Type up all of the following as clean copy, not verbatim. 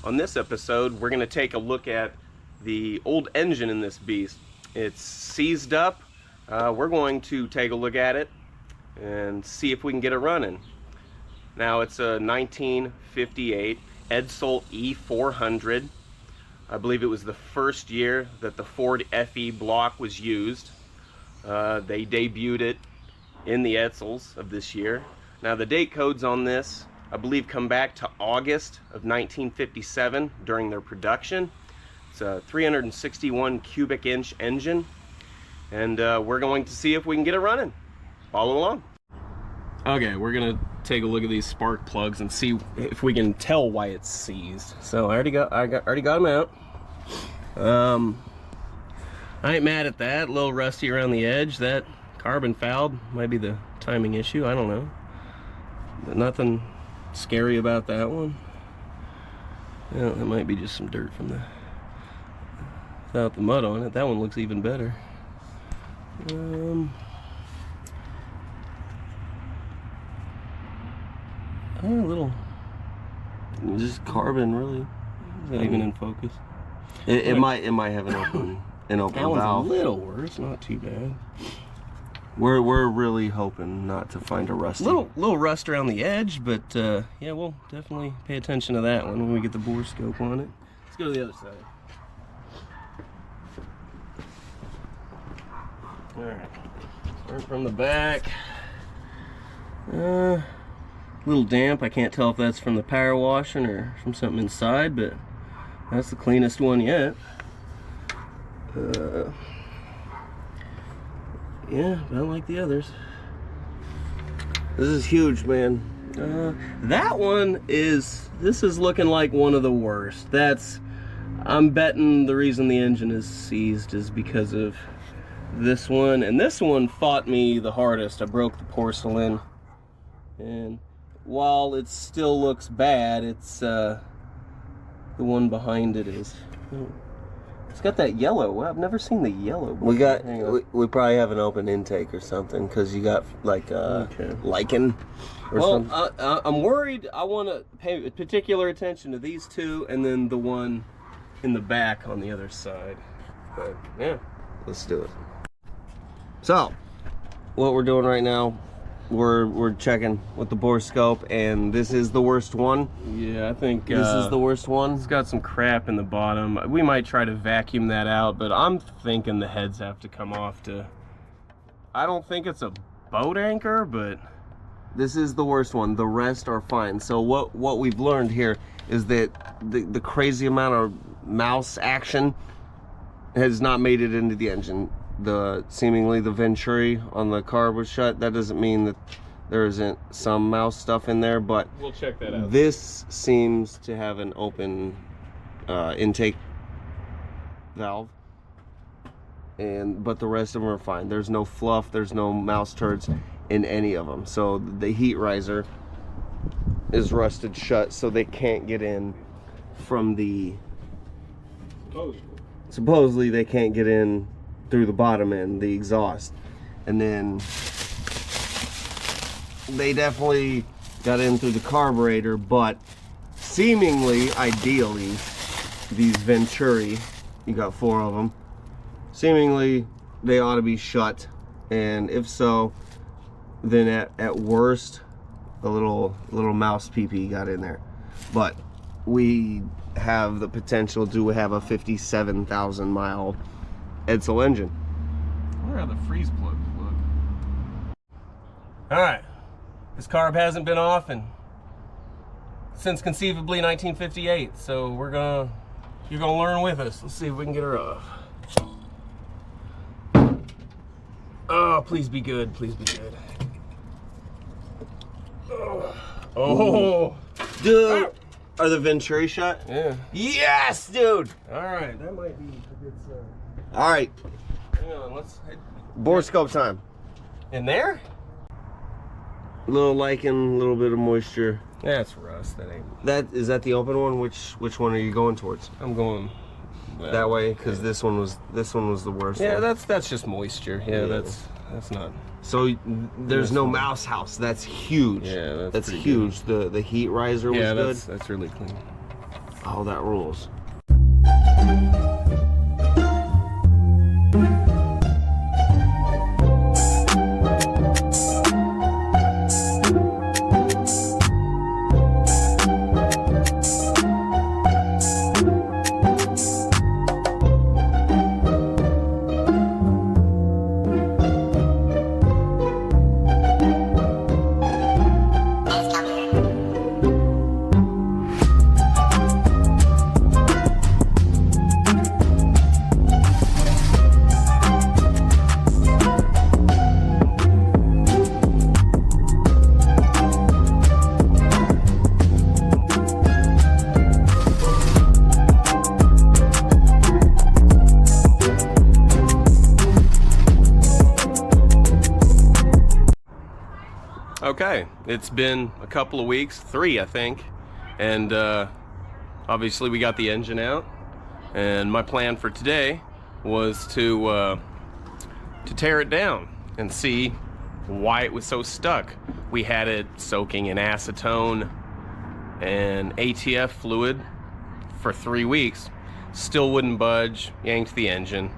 On this episode, we're going to take a look at the old engine in this beast. It's seized up. We're going to take a look at it and see if we can get it running. Now, it's a 1958 Edsel E400. I believe it was the first year that the Ford FE block was used. They debuted it in the Edsels of this year. Now, the date codes on this, I believe, come back to August of 1957 during their production. It's a 361 cubic inch engine, and we're going to see if we can get it running. Follow along. Okay, we're gonna take a look at these spark plugs and see if we can tell why it's seized. So I already got them out. I ain't mad at that. A little rusty around the edge. That carbon fouled might be the timing issue. I don't know. But nothing scary about that one. Yeah, that might be just some dirt from the without the mud on it. That one looks even better. A little just carbon, really. Is that even in focus? It might have an open valve. That one's a little worse, not too bad. We're really hoping not to find a rusty. Little rust around the edge, but yeah, we'll definitely pay attention to that one when we get the bore scope on it. Let's go to the other side. All right, start from the back. A little damp. I can't tell if that's from the power washing or from something inside, but that's the cleanest one yet. Yeah, not like the others. This is huge, man. That one is, this is looking like one of the worst. I'm betting the reason the engine is seized is because of this one. And this one fought me the hardest. I broke the porcelain. And while it still looks bad, it's the one behind it is. It's got that yellow. Well, I've never seen the yellow before. We probably have an open intake or something, because you got like lichen or something. I'm worried. I want to pay particular attention to these two, and then the one in the back on the other side. But yeah, let's do it. So, what we're doing right now, we're checking with the bore scope, and this is the worst one. Yeah, I think this is the worst one. It's got some crap in the bottom. We might try to vacuum that out, but I'm thinking the heads have to come off to... I don't think it's a boat anchor, but this is the worst one. The rest are fine. So what we've learned here is that the crazy amount of mouse action has not made it into the engine. Seemingly the venturi on the carb was shut. That doesn't mean that there isn't some mouse stuff in there, but we'll check that out. This seems to have an open intake valve, but the rest of them are fine. There's no fluff, there's no mouse turds in any of them. So the heat riser is rusted shut, so they can't get in from the... Supposedly they can't get in through the bottom end, the exhaust. And then they definitely got in through the carburetor, but seemingly, ideally, these venturi, you got 4 of them, seemingly they ought to be shut. And if so, then at worst, a little mouse pee-pee got in there. But we have the potential to have a 57,000 mile Edsel engine. I wonder how the freeze plug would look. Alright, this carb hasn't been off since conceivably 1958, so you're gonna learn with us. Let's see if we can get her off. Oh, please be good, please be good. Oh, dude. Are the venturi shut? Yeah. Yes, dude. Alright, that might be a good sign. All right, hang on, let's... Bore scope time. In there? A little lichen, a little bit of moisture. That's rust, that ain't... Is that the open one? Which one are you going towards? I'm going... that way, because yeah. This one was the worst. Yeah, one. That's just moisture. Yeah, yeah. That's not... So there's no mouse house. That's huge. Yeah, that's huge. Good. The heat riser was good. That's really clean. Oh, that rules. Okay, it's been a couple of weeks, 3 I think, and obviously we got the engine out, and my plan for today was to tear it down and see why it was so stuck. We had it soaking in acetone and ATF fluid for 3 weeks, still wouldn't budge, yanked the engine,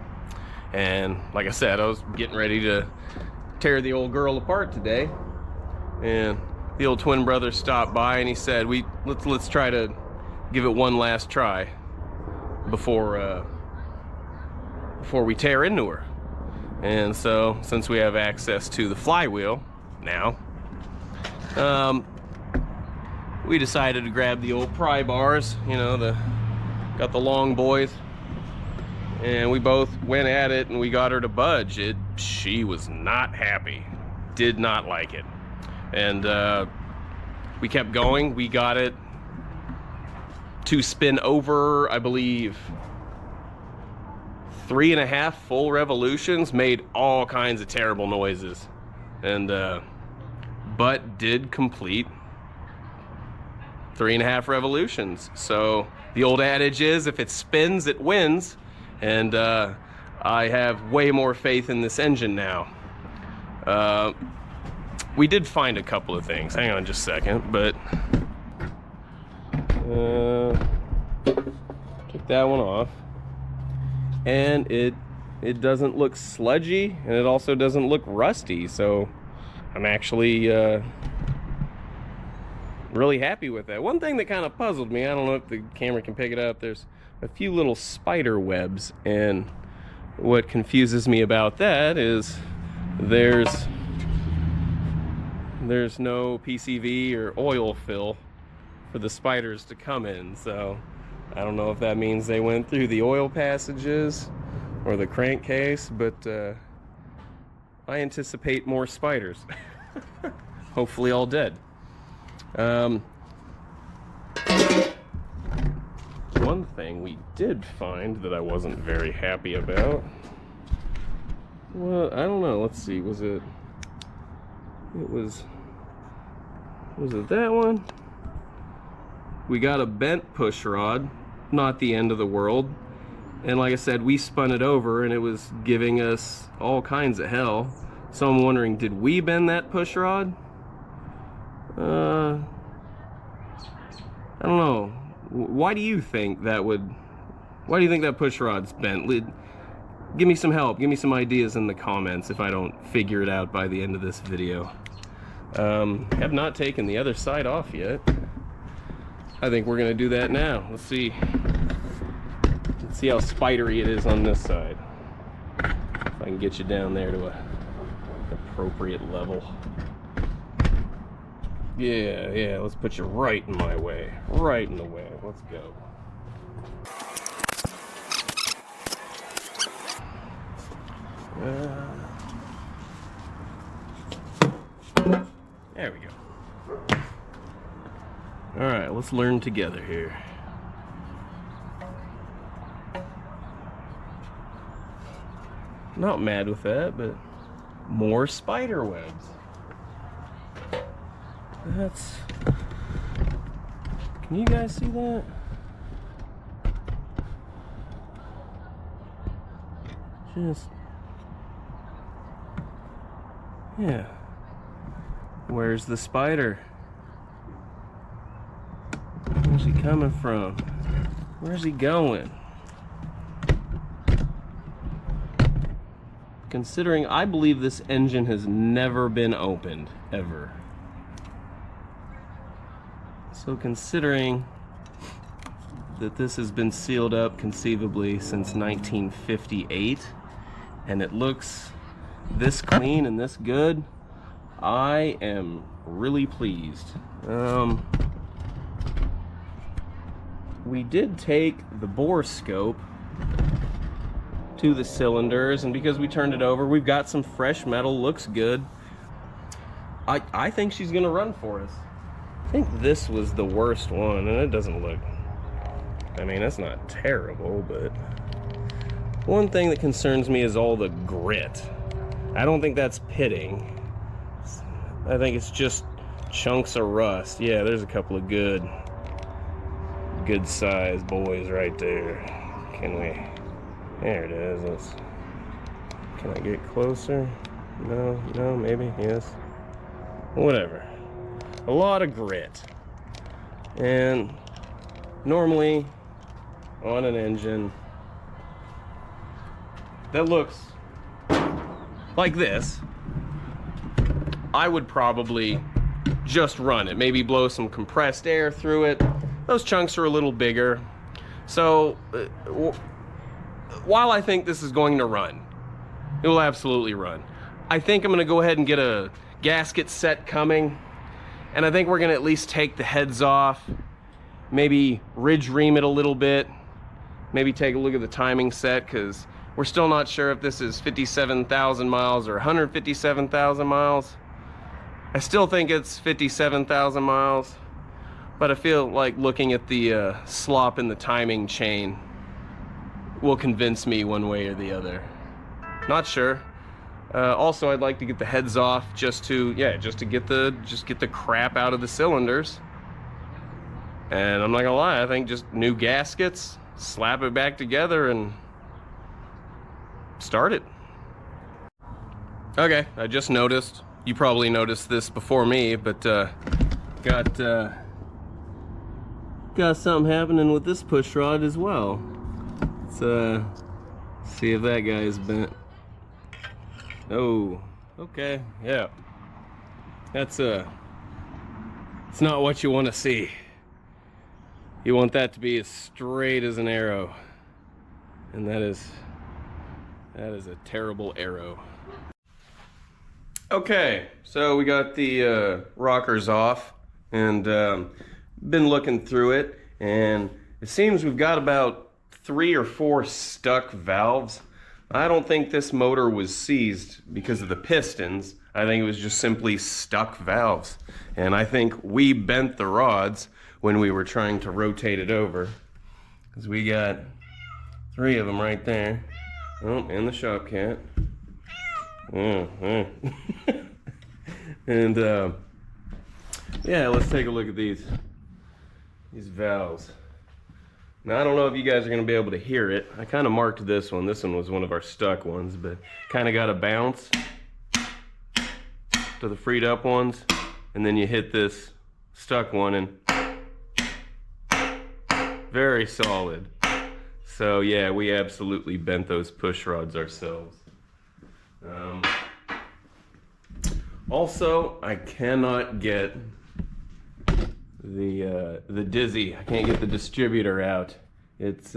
and like I said, I was getting ready to tear the old girl apart today. And the old twin brother stopped by and he said, let's try to give it one last try before we tear into her. And so, since we have access to the flywheel now, we decided to grab the old pry bars, you know, got the long boys, and we both went at it and we got her to budge. She was not happy, did not like it. And we kept going. We got it to spin over, I believe, 3.5 full revolutions, made all kinds of terrible noises, and but did complete 3.5 revolutions. So the old adage is, if it spins, it wins, and I have way more faith in this engine now. We did find a couple of things. Hang on just a second, but took that one off, and it doesn't look sludgy, and it also doesn't look rusty. So I'm actually really happy with that. One thing that kind of puzzled me, I don't know if the camera can pick it up, there's a few little spider webs, and what confuses me about that is there's no PCV or oil fill for the spiders to come in. So I don't know if that means they went through the oil passages or the crankcase, but I anticipate more spiders. Hopefully all dead. One thing we did find that I wasn't very happy about, well, I don't know, let's see, was it that one? We got a bent push rod, not the end of the world, and like I said, we spun it over and it was giving us all kinds of hell. So I'm wondering, did we bend that push rod? I don't know. Why do you think that push rod's bent? Give me some help, give me some ideas in the comments if I don't figure it out by the end of this video. Have not taken the other side off yet. I think we're gonna do that now. Let's see how spidery it is on this side. If I can get you down there to an appropriate level. Yeah, let's put you right in my way. Right in the way. Let's go. There we go. Alright, let's learn together here. Not mad with that, but more spider webs. Can you guys see that? Yeah. Where's the spider? Where's he coming from? Where's he going? Considering I believe this engine has never been opened, ever. So considering that this has been sealed up conceivably since 1958, and it looks this clean and this good, I am really pleased. We did take the bore scope to the cylinders, and because we turned it over, we've got some fresh metal, looks good. I think she's gonna run for us. I think this was the worst one, and it doesn't look, I mean, that's not terrible, but one thing that concerns me is all the grit. I don't think that's pitting. I think it's just chunks of rust. Yeah, there's a couple of good sized boys right there. Can we, there it is. Can I get closer? No, maybe, yes. Whatever. A lot of grit. And normally on an engine that looks like this, I would probably just run it, maybe blow some compressed air through it. Those chunks are a little bigger. So while I think this is going to run, it will absolutely run. I think I'm gonna go ahead and get a gasket set coming, and I think we're gonna at least take the heads off, maybe ridge ream it a little bit, maybe take a look at the timing set, because we're still not sure if this is 57,000 miles or 157,000 miles. I still think it's 57,000 miles, but I feel like looking at the slop in the timing chain will convince me one way or the other. Not sure. Also, I'd like to get the heads off just to get the crap out of the cylinders. And I'm not gonna lie, I think just new gaskets, slap it back together and start it. Okay, I just noticed, you probably noticed this before me, but got something happening with this push rod as well. Let's see if that guy is bent. Oh, okay, yeah. That's it's not what you want to see. You want that to be as straight as an arrow, and that is a terrible arrow. Okay, so we got the rockers off, and been looking through it, and it seems we've got about 3 or 4 stuck valves. I don't think this motor was seized because of the pistons. I think it was just simply stuck valves, and I think we bent the rods when we were trying to rotate it over, because we got 3 of them right there. Oh, and the shop cat. And yeah, let's take a look at these valves. Now, I don't know if you guys are going to be able to hear it. I kind of marked this one. This one was one of our stuck ones, but kind of got a bounce to the freed up ones, and then you hit this stuck one, and very solid. So yeah, we absolutely bent those push rods ourselves. Also, I cannot get the dizzy. I can't get the distributor out. It's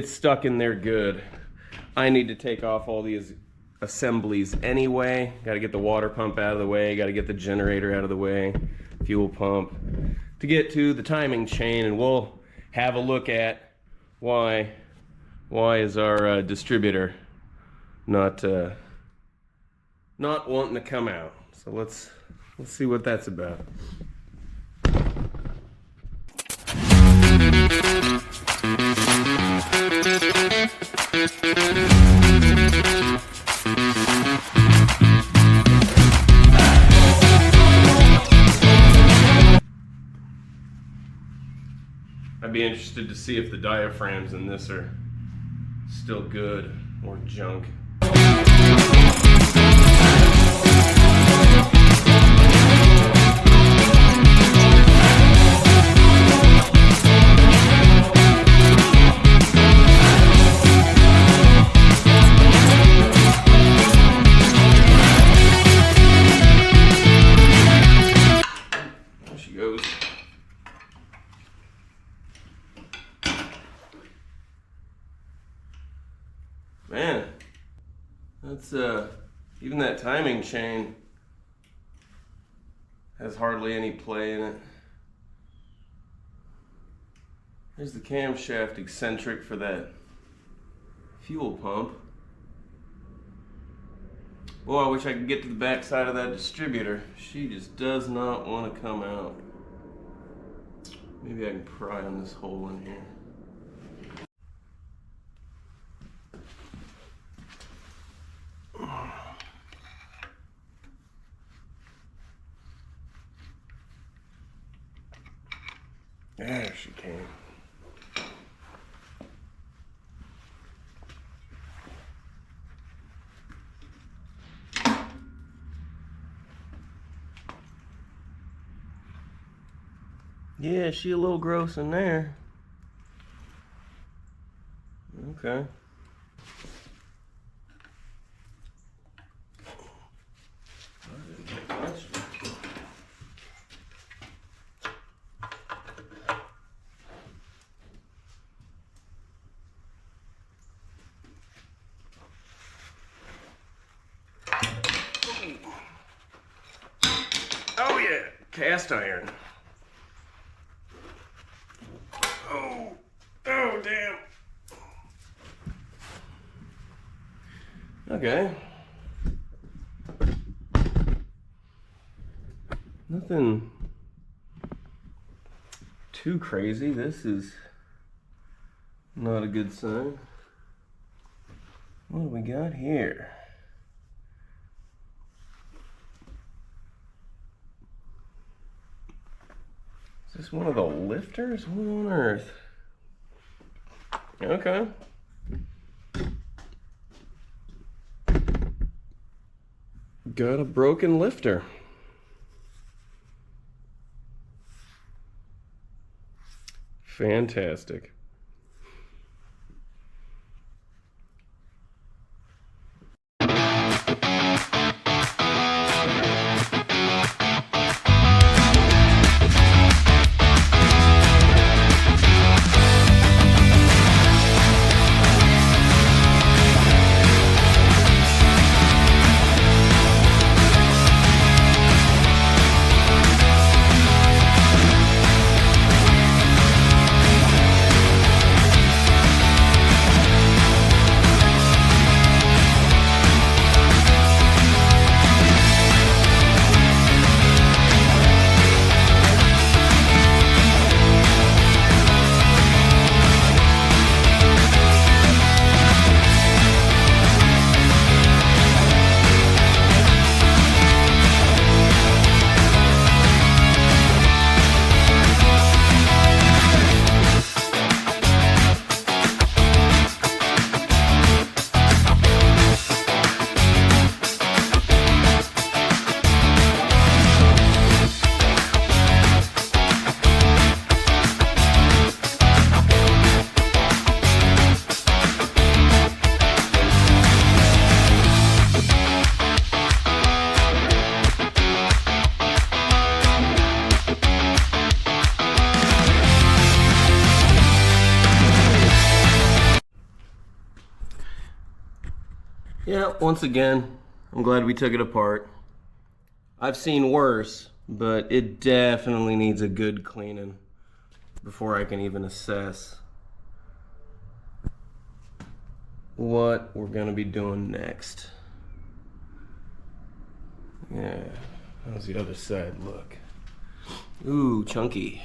stuck in there good. I need to take off all these assemblies anyway. Got to get the water pump out of the way. Got to get the generator out of the way. Fuel pump to get to the timing chain, and we'll have a look at why is our distributor not wanting to come out. So let's see what that's about. I'd be interested to see if the diaphragms in this are still good or junk. Man, that's even that timing chain has hardly any play in it. There's the camshaft eccentric for that fuel pump. Boy, I wish I could get to the back side of that distributor. She just does not want to come out. Maybe I can pry on this hole in here. There she came. Yeah, she a little gross in there. Okay. Oh yeah, cast iron. Oh damn. Okay. Nothing too crazy. This is not a good sign. What do we got here? Is this one of the lifters? What on earth? Okay. Got a broken lifter. Fantastic. Yeah, once again, I'm glad we took it apart. I've seen worse, but it definitely needs a good cleaning before I can even assess what we're gonna be doing next. Yeah, how's the other side look? Ooh, chunky.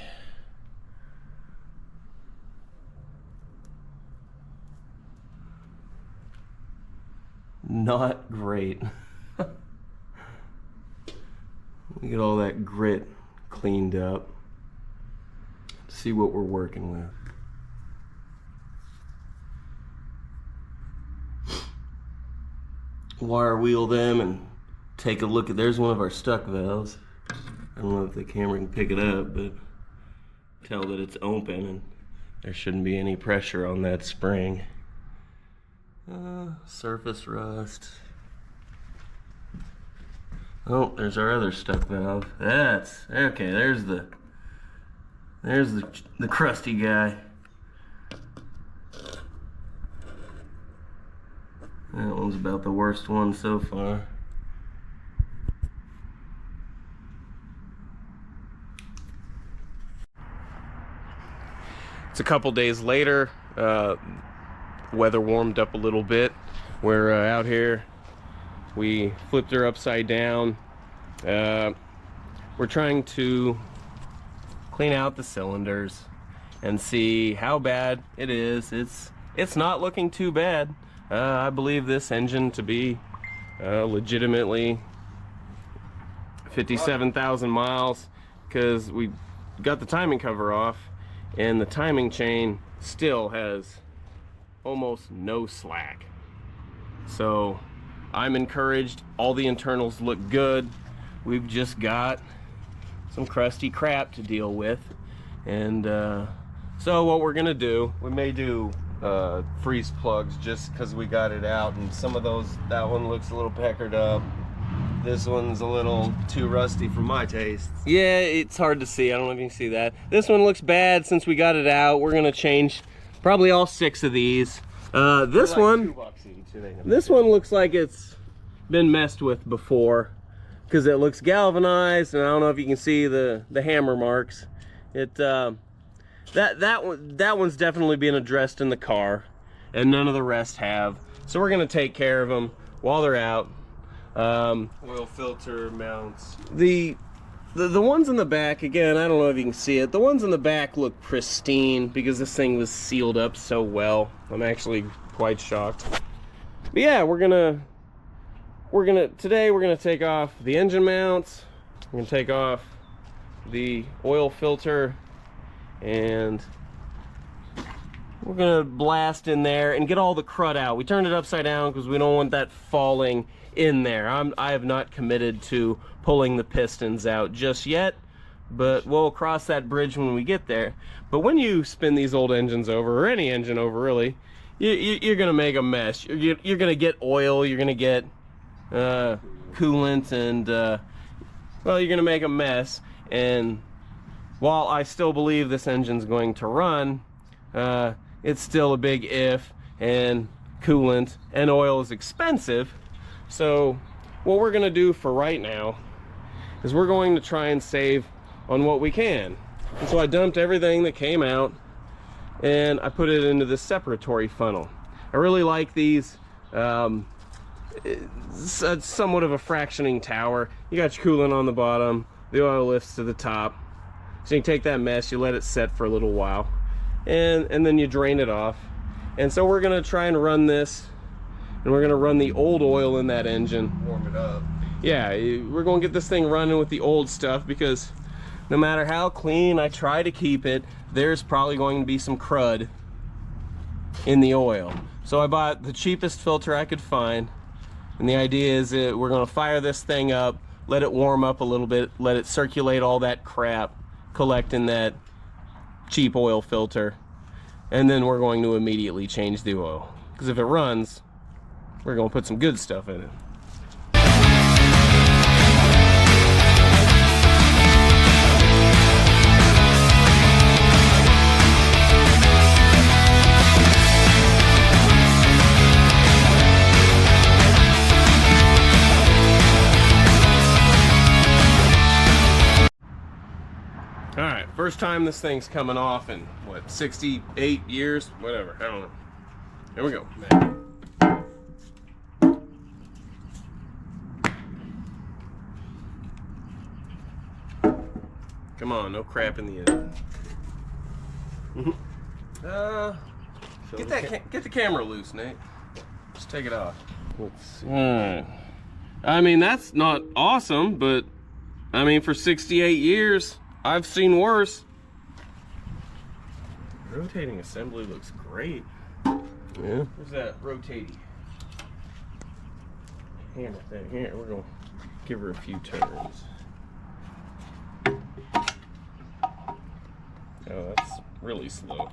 Not great. We get all that grit cleaned up. See what we're working with. Wire wheel them and take a look at, there's one of our stuck valves. I don't know if the camera can pick it up, but tell that it's open and there shouldn't be any pressure on that spring. Surface rust. Oh, there's our other stuck valve. That's okay. There's the crusty guy. That one's about the worst one so far. It's a couple days later. Weather warmed up a little bit. We're out here. We flipped her upside down. We're trying to clean out the cylinders and see how bad it is. It's not looking too bad. I believe this engine to be legitimately 57,000 miles, because we got the timing cover off and the timing chain still has almost no slack. So I'm encouraged. All the internals look good. We've just got some crusty crap to deal with, and so what we're gonna do, we may do freeze plugs just because we got it out, and some of those, that one looks a little peckered up. This one's a little too rusty for my taste. Yeah, it's hard to see. I don't know if you can see that. This one looks bad since we got it out. We're gonna change probably all 6 of these. This one, this one looks like it's been messed with before, because it looks galvanized, and I don't know if you can see the hammer marks. It that one's definitely being addressed in the car, and none of the rest have. So we're gonna take care of them while they're out. Oil filter mounts. The ones in the back, again, I don't know if you can see it. The ones in the back look pristine because this thing was sealed up so well. I'm actually quite shocked. But yeah, today we're gonna take off the engine mounts. We're gonna take off the oil filter, and we're gonna blast in there and get all the crud out. We turned it upside down because we don't want that falling in there. I have not committed to pulling the pistons out just yet, but we'll cross that bridge when we get there. But when you spin these old engines over, or any engine over really, you're gonna make a mess. You're gonna get oil, you're gonna get coolant, and well, you're gonna make a mess. And while I still believe this engine's going to run, it's still a big if, and coolant and oil is expensive. So what we're gonna do for right now is we're going to try and save on what we can. And so I dumped everything that came out and I put it into this separatory funnel. I really like these. It's somewhat of a fractioning tower. You got your coolant on the bottom, the oil lifts to the top. So you can take that mess, you let it set for a little while, and then you drain it off. And so we're gonna try and run this, and we're gonna run the old oil in that engine. Warm it up. Yeah, we're gonna get this thing running with the old stuff, because no matter how clean I try to keep it, there's probably going to be some crud in the oil. So I bought the cheapest filter I could find, and the idea is that we're gonna fire this thing up, let it warm up a little bit, let it circulate all that crap, collect in that cheap oil filter, and then we're going to immediately change the oil. Because if it runs, we're gonna put some good stuff in it. All right, first time this thing's coming off in, what, 68 years? Whatever, I don't know. Here we go. Come on, no crap in the engine. Get the camera loose, Nate. Just take it off. Let's see. I mean, that's not awesome, but I mean, for 68 years, I've seen worse. Rotating assembly looks great. Yeah. Where's that rotating hammer thing? Here, we're gonna give her a few turns. Oh, that's really slow.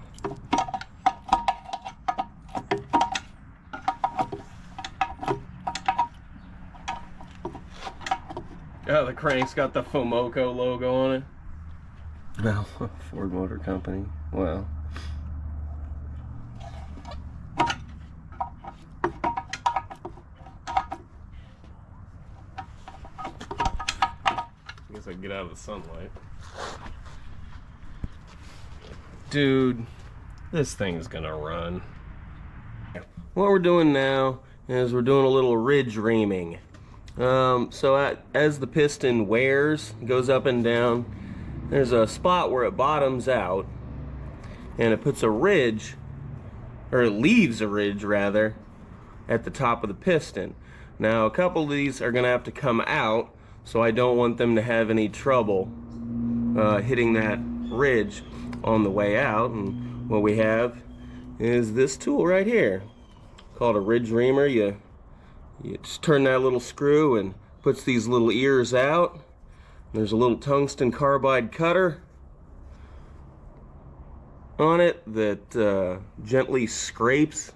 Oh, the crank's got the Fomoco logo on it. No, Ford Motor Company. Wow. out of the sunlight. Dude, this thing's gonna run. What we're doing now is we're doing a little ridge reaming. As the piston wears, goes up and down, there's a spot where it bottoms out, and it puts a ridge, or it leaves a ridge rather, at the top of the piston. Now a couple of these are gonna have to come out, so I don't want them to have any trouble hitting that ridge on the way out. And what we have is this tool right here called a ridge reamer. You just turn that little screw and puts these little ears out. There's a little tungsten carbide cutter on it that gently scrapes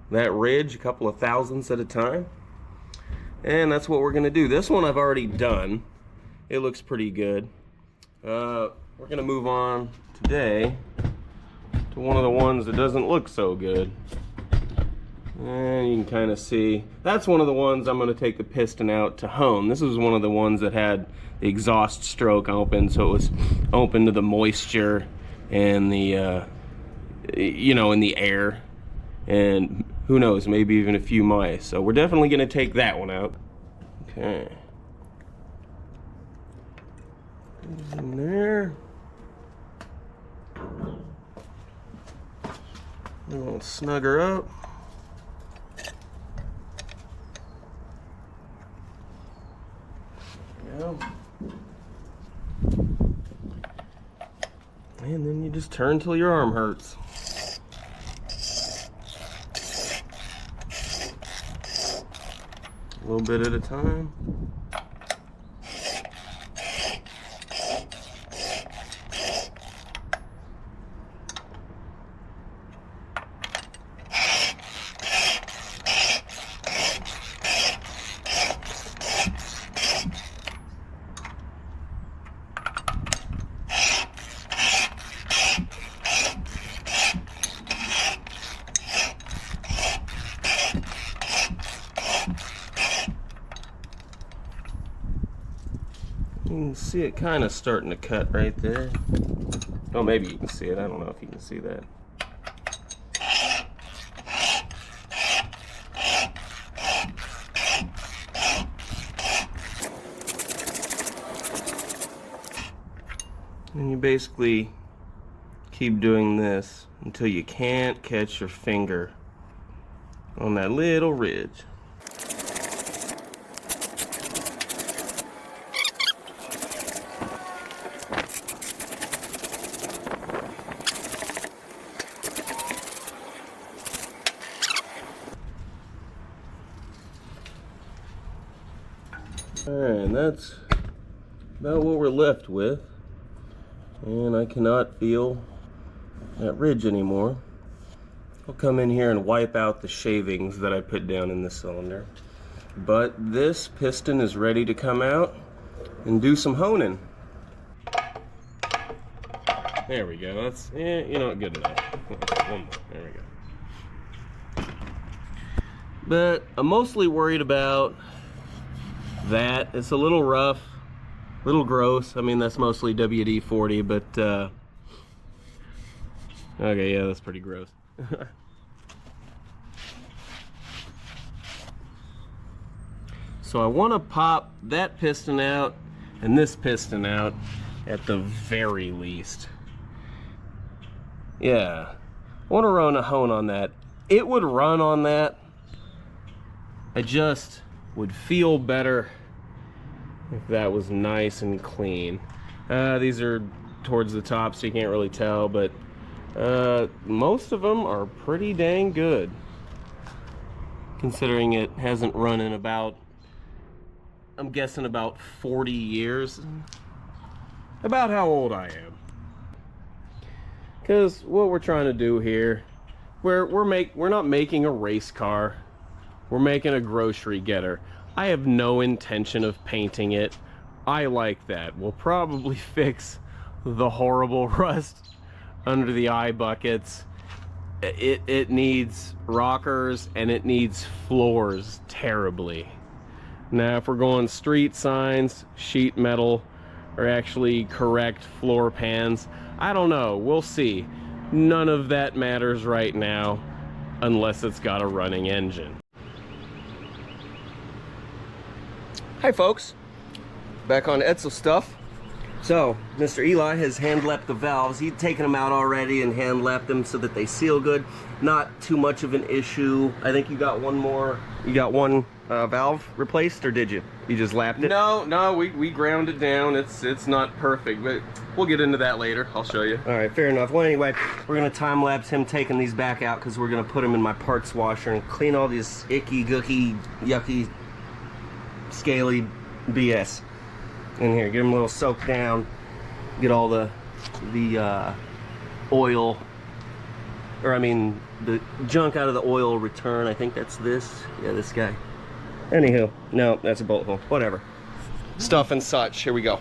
that ridge a couple of thousandths at a time. And that's what we're gonna do. This one I've already done. It looks pretty good. We're gonna move on today to one of the ones that doesn't look so good. And you can kind of see, that's one of the ones I'm gonna take the piston out to hone. This is one of the ones that had the exhaust stroke open, so it was open to the moisture and the, in the air. And who knows, maybe even a few mice. So we're definitely gonna take that one out. Okay. Put it in there. We'll snug her up. Yeah. And then you just turn till your arm hurts. A little bit at a time. You can see it kind of starting to cut right there. Oh, maybe you can see it. I don't know if you can see that. And you basically keep doing this until you can't catch your finger on that little ridge. Alright, and that's about what we're left with. And I cannot feel that ridge anymore. I'll come in here and wipe out the shavings that I put down in the cylinder. But this piston is ready to come out and do some honing. There we go. That's, good enough. One more. There we go. But I'm mostly worried about that. It's a little rough, a little gross. I mean, that's mostly WD-40, but okay, yeah, that's pretty gross. So I want to pop that piston out and this piston out at the very least. Yeah, I want to run a hone on that. It would run on that. I just would feel better if that was nice and clean. These are towards the top, so you can't really tell, but most of them are pretty dang good, considering it hasn't run in about, I'm guessing, about 40 years. About how old I am. Because what we're trying to do here, we're not making a race car. We're making a grocery getter. I have no intention of painting it. I like that. We'll probably fix the horrible rust under the eye buckets. It needs rockers and it needs floors terribly. Now if we're going street signs, sheet metal, are actually correct floor pans. I don't know, we'll see. None of that matters right now unless it's got a running engine. Hi folks, back on Edsel stuff. So, Mr. Eli has hand-lapped the valves. He'd taken them out already and hand-lapped them so that they seal good. Not too much of an issue. I think you got one more, you got one valve replaced, or did you? You just lapped it? No, we ground it down. It's not perfect, but we'll get into that later. I'll show you. All right, fair enough. Well, anyway, we're gonna time-lapse him taking these back out because we're gonna put them in my parts washer and clean all this icky, gooky, yucky, scaly BS in here. Get them a little soaked down, get all the oil, or I mean the junk out of the oil return. I think that's this. Yeah, this guy. Anywho, no, that's a bolt hole. Whatever. Stuff and such. Here we go.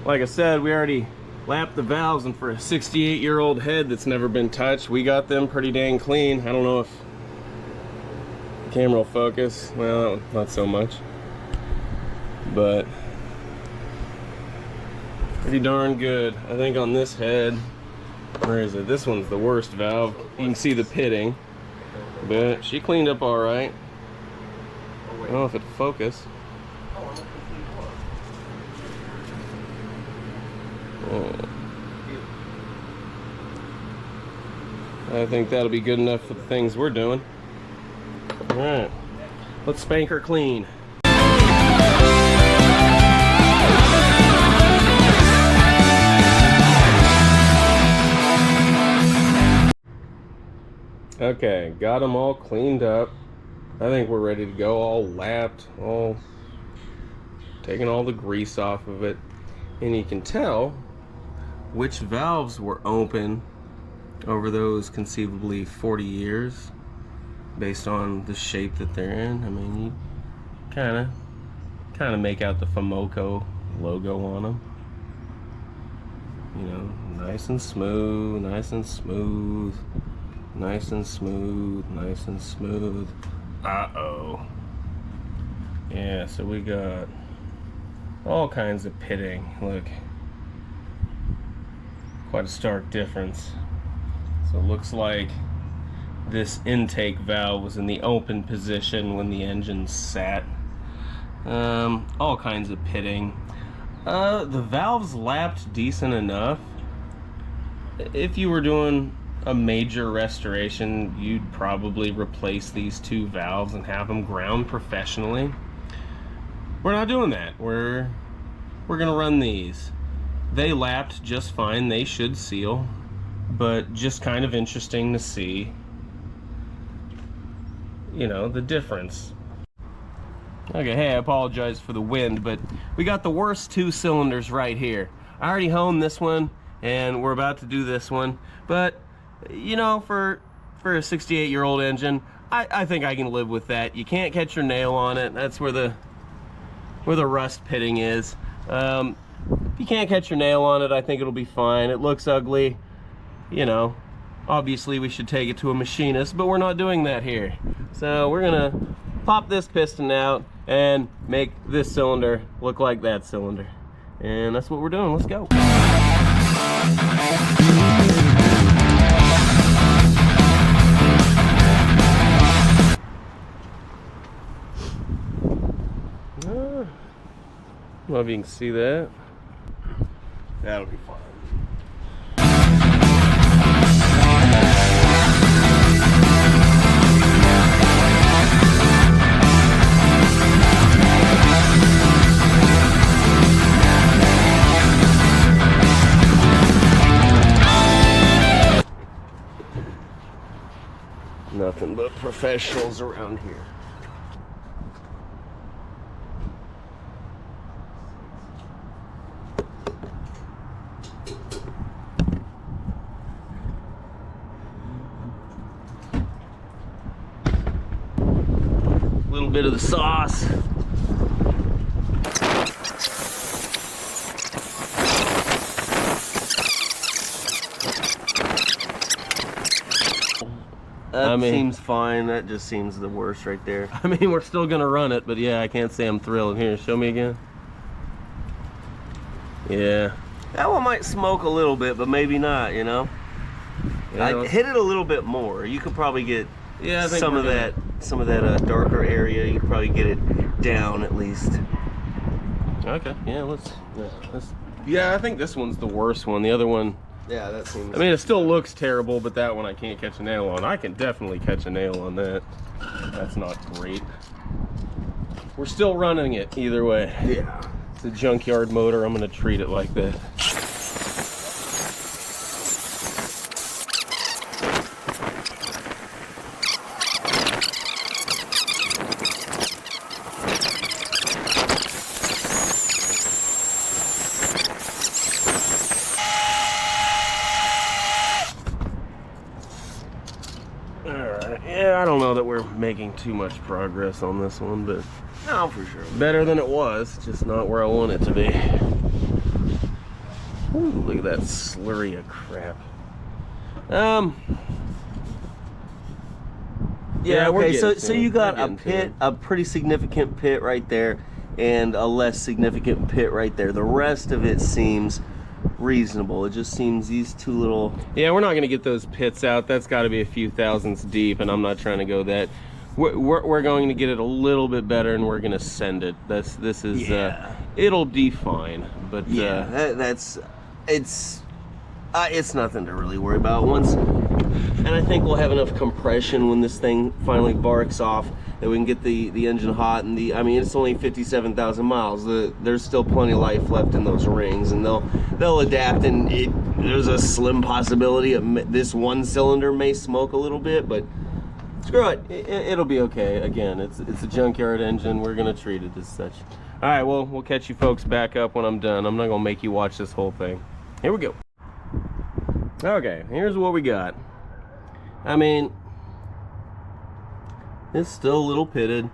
Like I said, we already lapped the valves, and for a 68-year-old head that's never been touched, we got them pretty dang clean. I don't know if the camera will focus. Well, not so much. But pretty darn good. I think on this head, where is it? This one's the worst valve. You can see the pitting, but she cleaned up all right. I don't know if it'll focus. I think that'll be good enough for the things we're doing. All right, let's spank her clean. Okay, got them all cleaned up. I think we're ready to go, all lapped, all taking all the grease off of it. And you can tell which valves were open over those conceivably 40 years based on the shape that they're in. I mean, you kind of make out the FOMOCO logo on them. You know, nice and smooth, nice and smooth, nice and smooth, nice and smooth. Uh-oh. Yeah, so we got all kinds of pitting. Look, quite a stark difference. So it looks like this intake valve was in the open position when the engine sat. All kinds of pitting. The valves lapped decent enough. If you were doing a major restoration, you'd probably replace these two valves and have them ground professionally. We're not doing that. We're gonna run these. They lapped just fine. They should seal, but just kind of interesting to see, you know, the difference. Okay, hey, I apologize for the wind, but we got the worst two cylinders right here. I already honed this one, and we're about to do this one, but you know, for a 68-year-old engine, I think I can live with that. You can't catch your nail on it. That's where the rust pitting is. If you can't catch your nail on it, I think it'll be fine. It looks ugly, you know. Obviously we should take it to a machinist, but we're not doing that here. So we're gonna pop this piston out and make this cylinder look like that cylinder. And that's what we're doing. Let's go. I don't know if you can see that. That'll be fun. Nothing but professionals around here. bit of the sauce. That seems fine. That just seems the worst right there. I mean, we're still gonna run it, but yeah, I can't say I'm thrilled. Here, show me again. Yeah. That one might smoke a little bit, but maybe not, you know? Yeah, I hit it a little bit more. You could probably get some of that darker area. You could probably get it down at least. Okay, yeah, yeah, I think this one's the worst one. The other one, yeah, that seems... I mean, it still looks terrible, but that one I can't catch a nail on. I can definitely catch a nail on that. That's not great. We're still running it either way. Yeah. It's a junkyard motor. I'm gonna treat it like that. Yeah, I don't know that we're making too much progress on this one, but no, for sure. Better than it was, just not where I want it to be. Ooh, look at that slurry of crap. Yeah, okay, so you got a pit, a pretty significant pit right there, and a less significant pit right there. The rest of it seems reasonable. It just seems these two little... Yeah, we're not going to get those pits out. That's got to be a few thousandths deep, and I'm not trying to go that. We're going to get it a little bit better, and we're going to send it. This is it'll be fine. But yeah, it's nothing to really worry about. And I think we'll have enough compression when this thing finally barks off that we can get the engine hot. And I mean, it's only 57,000 miles. There's still plenty of life left in those rings, and they'll adapt. And there's a slim possibility of this one cylinder may smoke a little bit, but screw it. It'll be okay. Again, it's a junkyard engine. We're gonna treat it as such. All right, well, we'll catch you folks back up when I'm done. I'm not gonna make you watch this whole thing. Here we go. Okay, here's what we got. I mean, it's still a little pitted.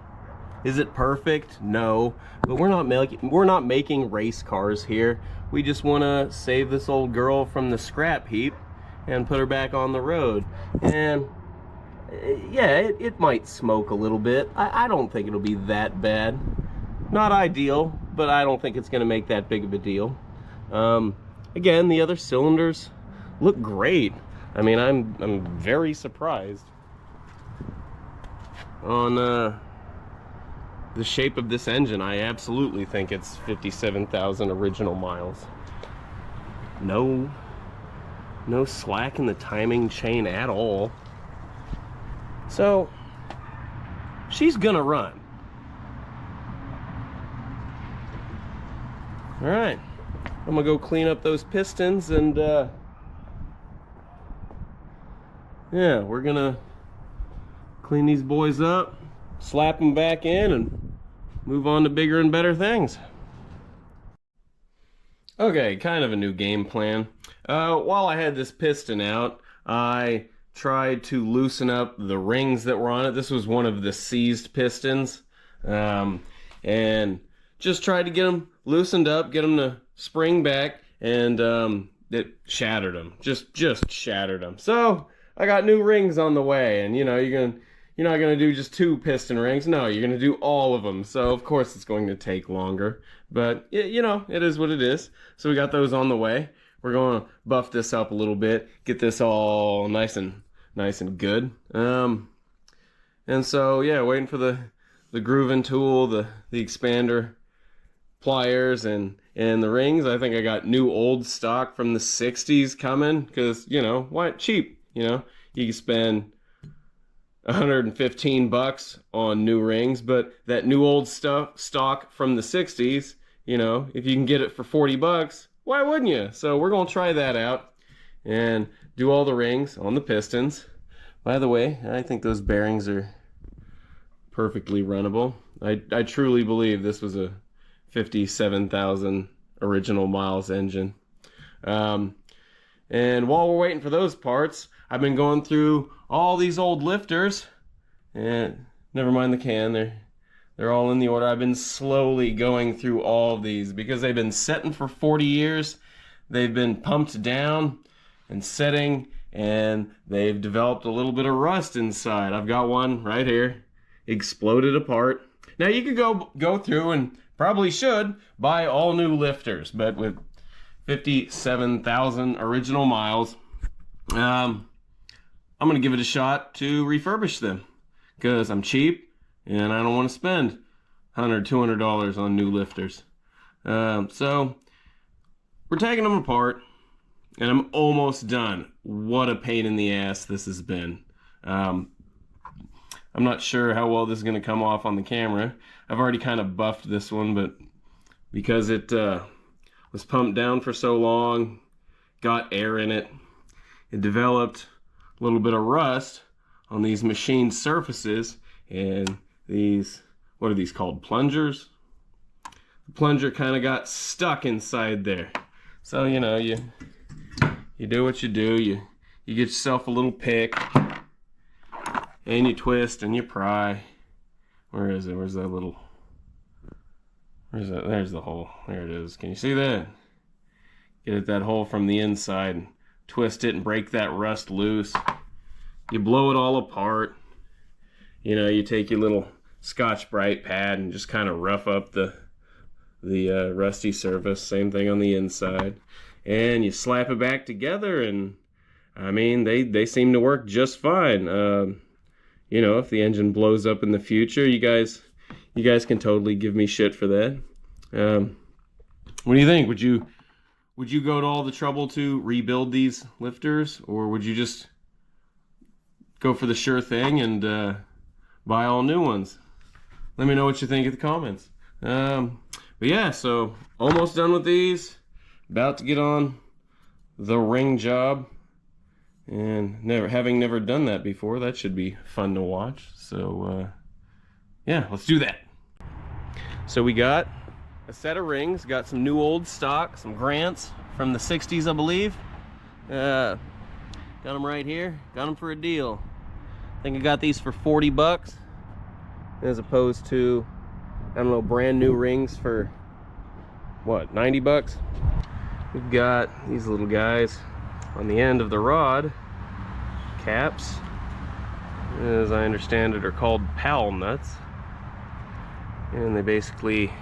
Is it perfect? No, but we're not making race cars here. We just want to save this old girl from the scrap heap and put her back on the road. And yeah, it might smoke a little bit. I don't think it'll be that bad. Not ideal, but I don't think it's going to make that big of a deal. Again, the other cylinders look great. I mean, I'm very surprised on the shape of this engine. I absolutely think it's 57,000 original miles. No slack in the timing chain at all. So she's gonna run. All right, I'm gonna go clean up those pistons, and yeah, we're gonna clean these boys up, slap them back in, and move on to bigger and better things. Okay, kind of a new game plan. While I had this piston out, I tried to loosen up the rings that were on it. This was one of the seized pistons, and just tried to get them loosened up, get them to spring back, and it shattered them. Just shattered them. So I got new rings on the way, and you know, you're not gonna do just 2 piston rings. No, you're gonna do all of them. So of course it's going to take longer, but you know, it is what it is. So we got those on the way. We're going to buff this up a little bit, get this all nice and good. And so yeah, waiting for the grooving tool, the expander pliers, and the rings. I think I got new old stock from the 60s coming, because you know, why? Cheap. You know, you can spend $115 on new rings, but that new old stock from the 60s, you know, if you can get it for $40, why wouldn't you? So we're going to try that out and do all the rings on the pistons. By the way, I think those bearings are perfectly runnable. I truly believe this was a 57,000 original miles engine. And while we're waiting for those parts, I've been going through all these old lifters, and never mind the can, They're all in the order. I've been slowly going through all of these because they've been setting for 40 years. They've been pumped down and setting, and they've developed a little bit of rust inside. I've got one right here, exploded apart. Now you could go through and probably should buy all new lifters, but with 57,000 original miles, I'm gonna give it a shot to refurbish them because I'm cheap and I don't want to spend $100, $200 on new lifters. So we're taking them apart and I'm almost done. What a pain in the ass this has been. I'm not sure how well this is going to come off on the camera. I've already kind of buffed this one, but because it was pumped down for so long, got air in it, it developed a little bit of rust on these machined surfaces, and these, what are these called, plungers? The plunger kind of got stuck inside there. So, you know, you do what you do. You get yourself a little pick, and you twist and you pry. Where is it? Where's that little... Where's that? There's the hole. There it is. Can you see that? Get at that hole from the inside and twist it and break that rust loose. You blow it all apart. You know, you take your little Scotch-Brite pad and just kind of rough up the rusty surface. Same thing on the inside. And you slap it back together, and I mean, they seem to work just fine. You know, if the engine blows up in the future, you guys can totally give me shit for that. What do you think? Would you go to all the trouble to rebuild these lifters, or would you just go for the sure thing and buy all new ones? Let me know what you think in the comments. But yeah, so almost done with these. About to get on the ring job, and having never done that before, that should be fun to watch. So yeah, let's do that. So we got a set of rings, got some new old stock, some Grants from the 60s, I believe. Got them right here, got them for a deal. I think I got these for 40 bucks as opposed to, I don't know, brand new rings for what, 90 bucks? We've got these little guys on the end of the rod caps. As I understand it, are called PAL nuts, and they basically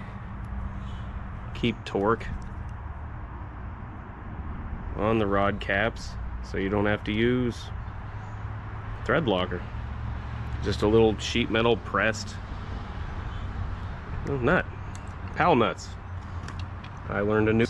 keep torque on the rod caps so you don't have to use thread locker. Just a little sheet metal pressed nut. PAL nuts. I learned a new...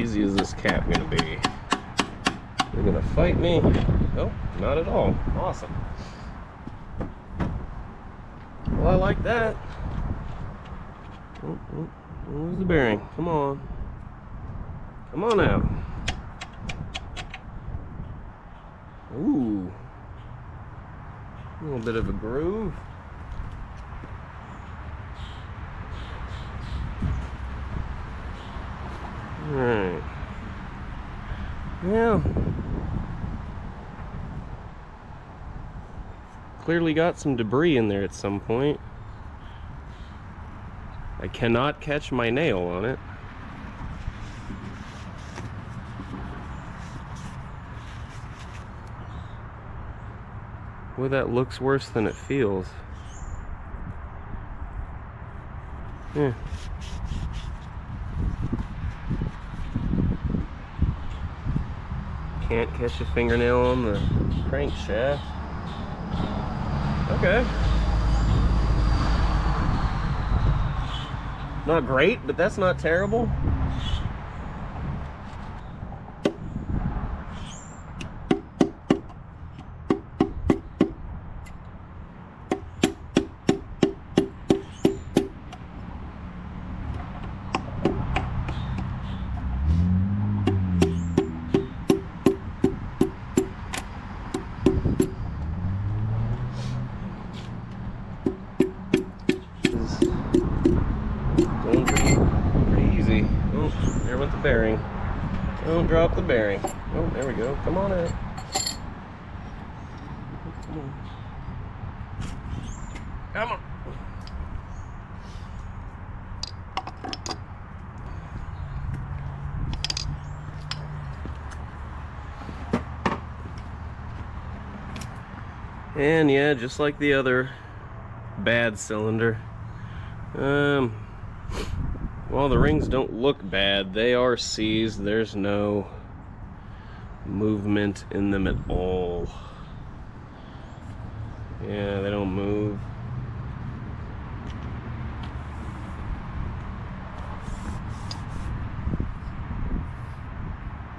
easy is this cap gonna be? They're gonna fight me? Nope, not at all. Awesome. Well, I like that. Oh, where's the bearing? Come on. Come on out. Ooh. A little bit of a groove. Alright. Well, clearly got some debris in there at some point. I cannot catch my nail on it. Boy, that looks worse than it feels. Yeah. Can't catch a fingernail on the crankshaft. Okay. Not great, but that's not terrible. drop the bearing. Oh, there we go. Come on in. Come on. And yeah, just like the other bad cylinder, well, the rings don't look bad. They are seized. There's no movement in them at all. Yeah, they don't move.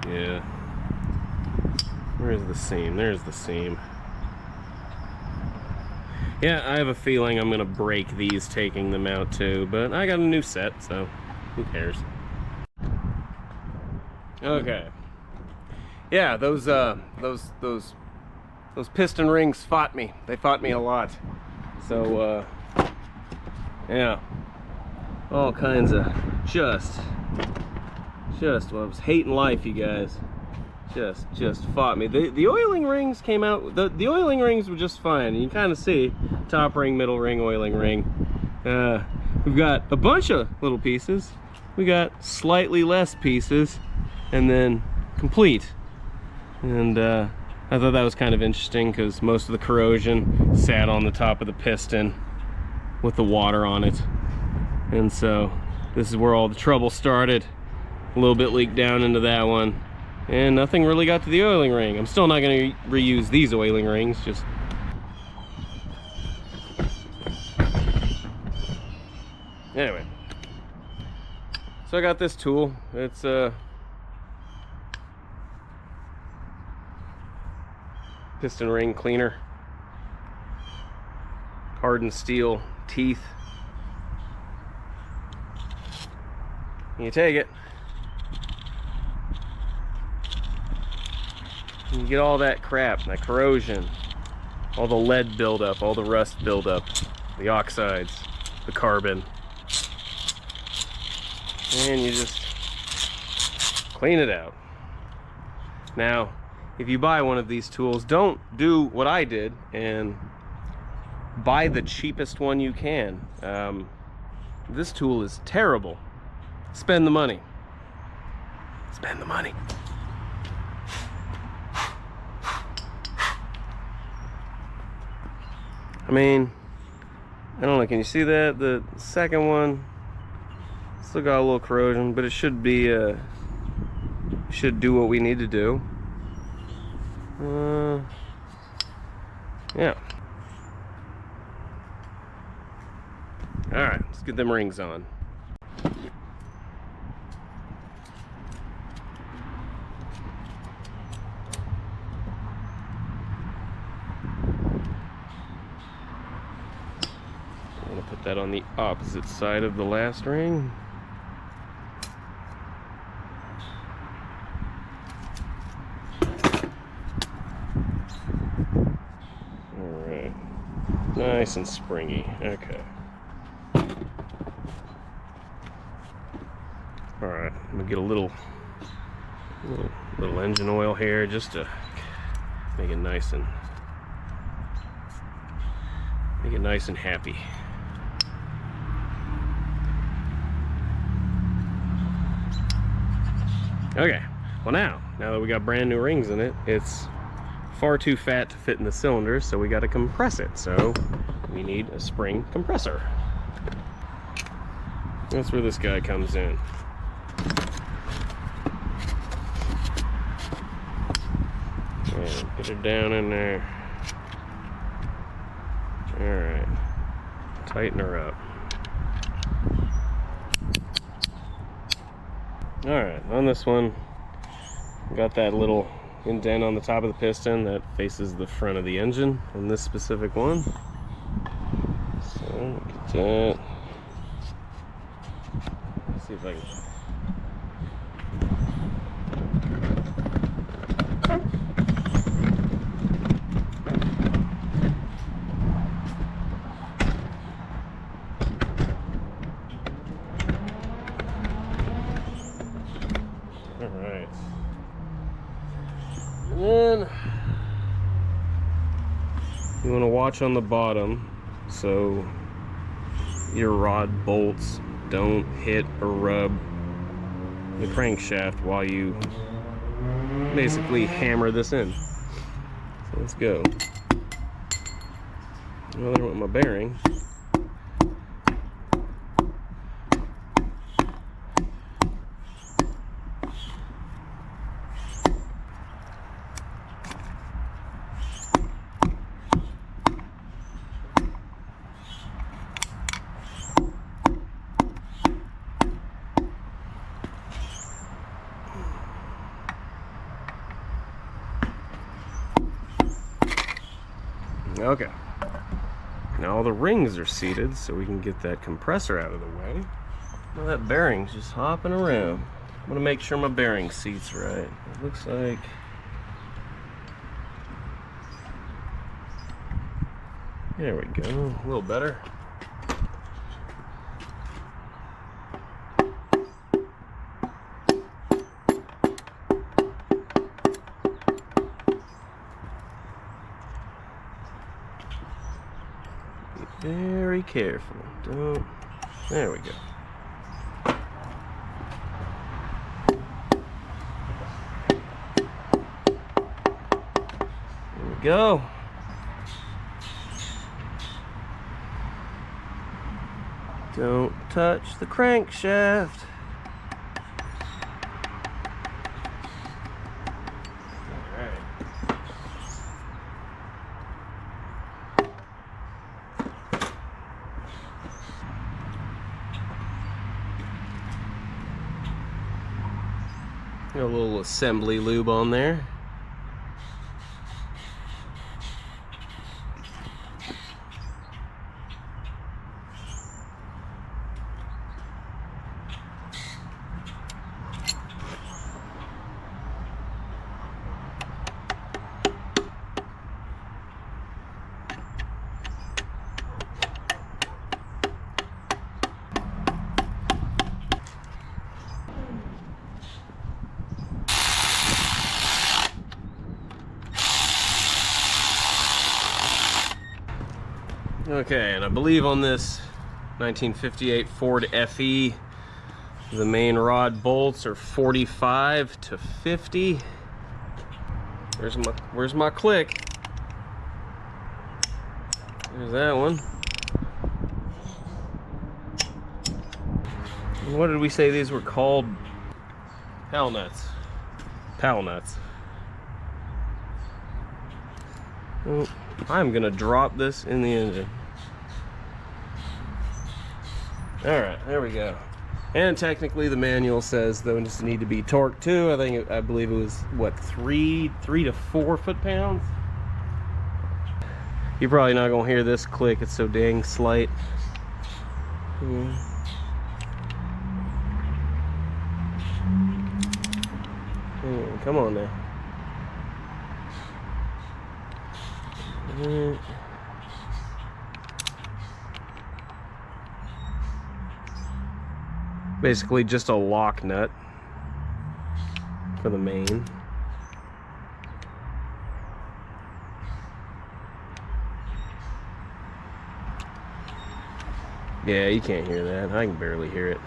Yeah. Where's the seam? There's the seam. Yeah, I have a feeling I'm gonna break these taking them out too, but I got a new set, so who cares? Okay. Yeah, those piston rings fought me. They fought me a lot. So yeah, all kinds of just well, I was hating life, you guys. Just fought me. The oiling rings came out. The oiling rings were just fine. You can kind of see top ring, middle ring, oiling ring. We've got a bunch of little pieces. We got slightly less pieces, and then complete. And I thought that was kind of interesting because most of the corrosion sat on the top of the piston with the water on it, and so this is where all the trouble started. A little bit leaked down into that one. And nothing really got to the oiling ring. I'm still not going to reuse these oiling rings, just... Anyway. So I got this tool. It's a piston ring cleaner. Hardened steel teeth. You take it. You get all that crap, that corrosion, all the lead buildup, all the rust buildup, the oxides, the carbon, and you just clean it out. Now, if you buy one of these tools, don't do what I did and buy the cheapest one you can. This tool is terrible. Spend the money. Spend the money. I mean, I don't know, can you see that? The second one still got a little corrosion, but it should be, should do what we need to do. Yeah. Alright, let's get them rings on. Put that on the opposite side of the last ring. Alright. Nice and springy. Okay. Alright, I'm gonna get a little engine oil here just to make it nice and happy. Okay, well now that we got brand new rings in it, it's far too fat to fit in the cylinder, so we got to compress it. So we need a spring compressor. That's where this guy comes in. And get her down in there. Alright, tighten her up. Alright, on this one, got that little indent on the top of the piston that faces the front of the engine on this specific one. So, look at that. Let's see if I can... Alright. You want to watch on the bottom so your rod bolts don't hit or rub the crankshaft while you basically hammer this in. So let's go. Well, there went my bearing. Okay, now all the rings are seated so we can get that compressor out of the way. Well, that bearing's just hopping around. I'm gonna make sure my bearing seat's right. It looks like there we go, a little better. Very careful. Don't. There we go. There we go. Don't touch the crankshaft. Got a little assembly lube on there. Okay, and I believe on this 1958 Ford FE, the main rod bolts are 45 to 50. Where's my click? There's that one. What did we say these were called? Pal nuts. Pal nuts. Oh, I'm gonna drop this in the engine. Alright, there we go. And technically the manual says those need to be torqued too. I believe it was what, 3 to 4 foot-pounds? You're probably not gonna hear this click, it's so dang slight. Come on now. Basically just a lock nut for the main. Yeah, you can't hear that. I can barely hear it.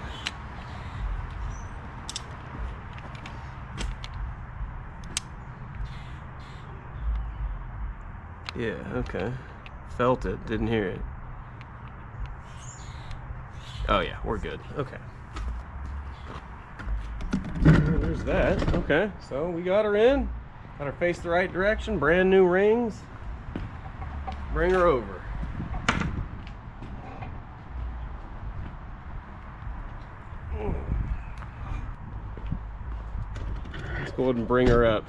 Yeah, okay. Felt it, didn't hear it. Oh yeah, we're good. Okay. There's that. Okay, so we got her in. Got her face the right direction. Brand new rings. Bring her over. Let's go ahead and bring her up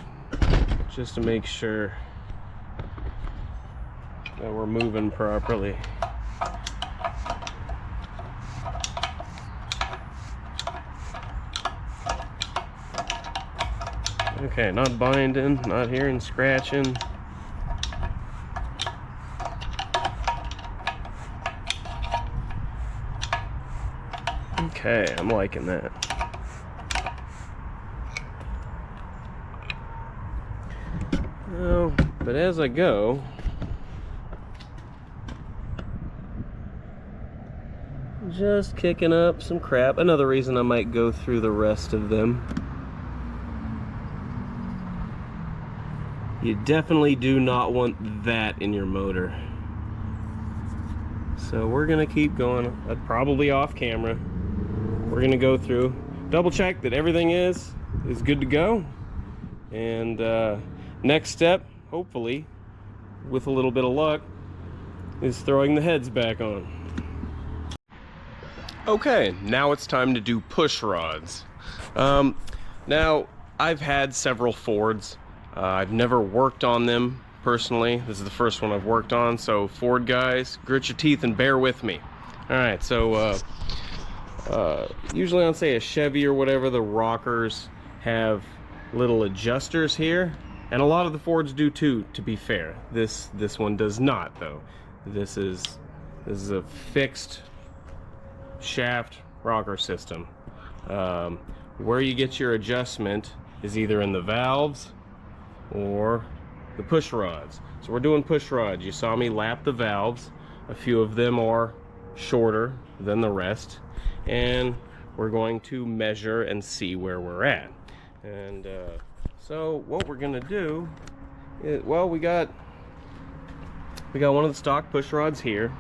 just to make sure that we're moving properly. Okay, not binding, not hearing scratching. Okay, I'm liking that. Oh, but as I go, just kicking up some crap. Another reason I might go through the rest of them. You definitely do not want that in your motor. So we're gonna keep going, probably off camera. We're gonna go through, double check that everything is good to go. And next step, hopefully, with a little bit of luck, is throwing the heads back on. Okay, now it's time to do push rods. Now, I've had several Fords. I've never worked on them personally. This is the first one I've worked on, so Ford guys, grit your teeth and bear with me. Alright, so usually on, say, a Chevy or whatever, the rockers have little adjusters here, and a lot of the Fords do too, to be fair. This one does not, though. This is a fixed shaft rocker system. Where you get your adjustment is either in the valves or the push rods. So we're doing push rods. You saw me lap the valves. A few of them are shorter than the rest, and we're going to measure and see where we're at. And so what we're gonna do is, well, we got one of the stock push rods here,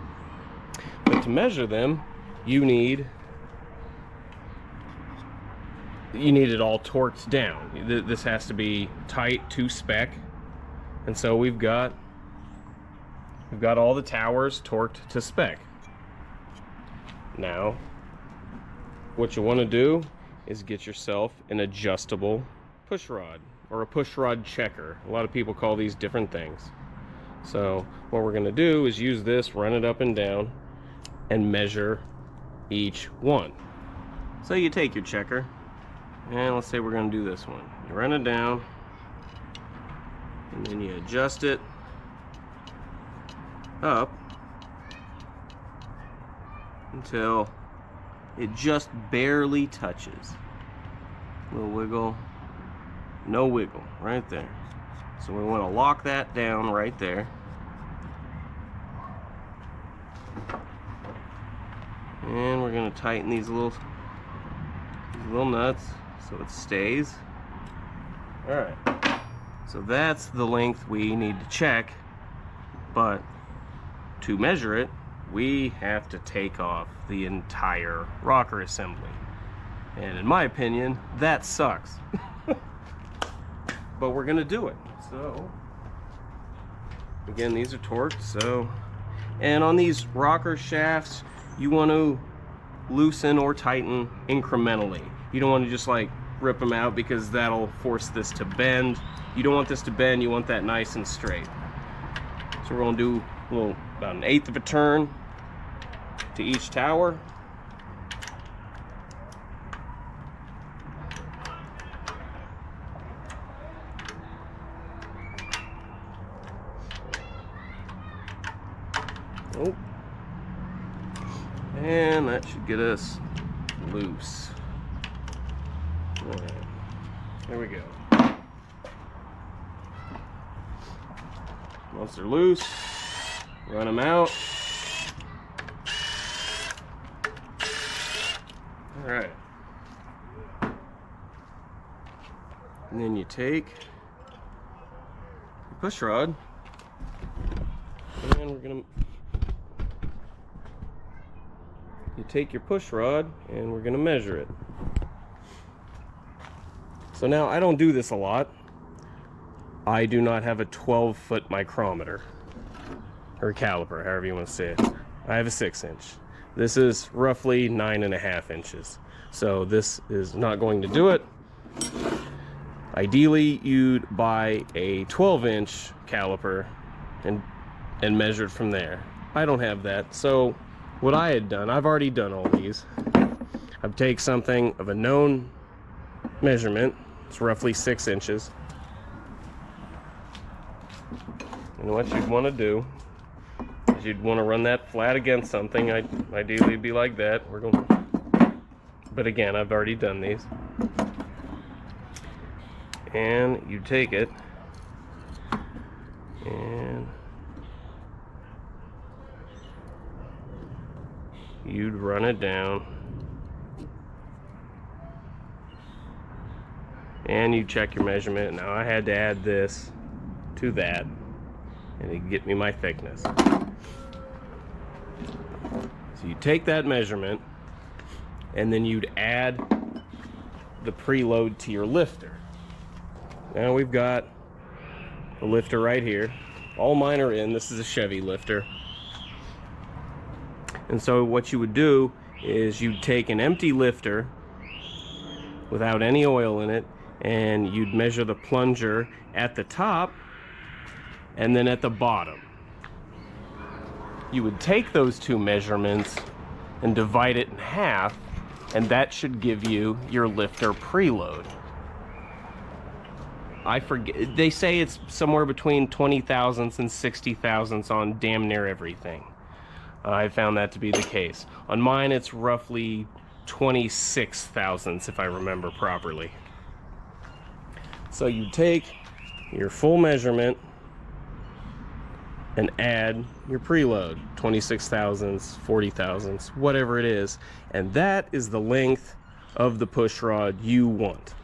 but to measure them, you need it all torqued down. This has to be tight to spec, and so we've got all the towers torqued to spec. Now, what you want to do is get yourself an adjustable push rod, or a push rod checker. A lot of people call these different things. So what we're going to do is use this, run it up and down, and measure each one. So you take your checker, and let's say we're going to do this one. You run it down, and then you adjust it up until it just barely touches. A little wiggle, no wiggle, right there. So we want to lock that down right there. And we're going to tighten these little nuts so it stays. Alright, so that's the length we need to check, but to measure it, we have to take off the entire rocker assembly. And in my opinion, that sucks. But we're gonna do it. So, again, these are torqued, so, and on these rocker shafts, you want to loosen or tighten incrementally. You don't want to just like rip them out, because that'll force this to bend. You don't want this to bend, you want that nice and straight. So we're going to do about 1/8 of a turn to each tower. Oh. And that should get us loose. All right. There we go. Once they're loose, run them out. All right. And then you take your push rod, and you take your push rod and we're gonna measure it. So now, I don't do this a lot. I do not have a 12-foot micrometer, or caliper, however you want to say it. I have a 6-inch. This is roughly 9.5 inches. So this is not going to do it. Ideally, you'd buy a 12-inch caliper and measure it from there. I don't have that, so what I had done, I've already done all these. I've taken something of a known measurement. It's roughly 6 inches. And what you'd want to do is you'd want to run that flat against something. Ideally it'd be like that. But again, I've already done these. And you take it and you'd run it down. And you check your measurement. Now I had to add this to that, and it'd get me my thickness. So you take that measurement, and then you'd add the preload to your lifter. Now we've got the lifter right here. All mine are in. This is a Chevy lifter. And so what you would do is you'd take an empty lifter without any oil in it, and you'd measure the plunger at the top and then at the bottom. You would take those two measurements and divide it in half, and that should give you your lifter preload. I forget, they say it's somewhere between 20 thousandths and 60 thousandths on damn near everything. I found that to be the case. On mine, it's roughly 26 thousandths, if I remember properly. So you take your full measurement and add your preload, 26 thousandths, 40 thousandths, whatever it is, and that is the length of the push rod you want.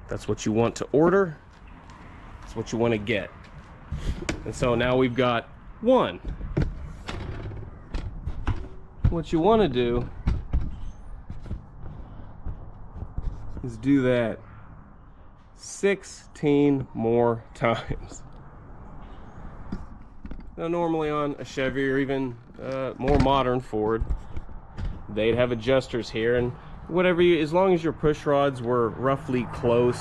That's what you want to order. That's what you want to get. And so now we've got one. What you want to do is do that 16 more times. Now normally on a Chevy or even more modern Ford, they'd have adjusters here, and whatever you, as long as your push rods were roughly close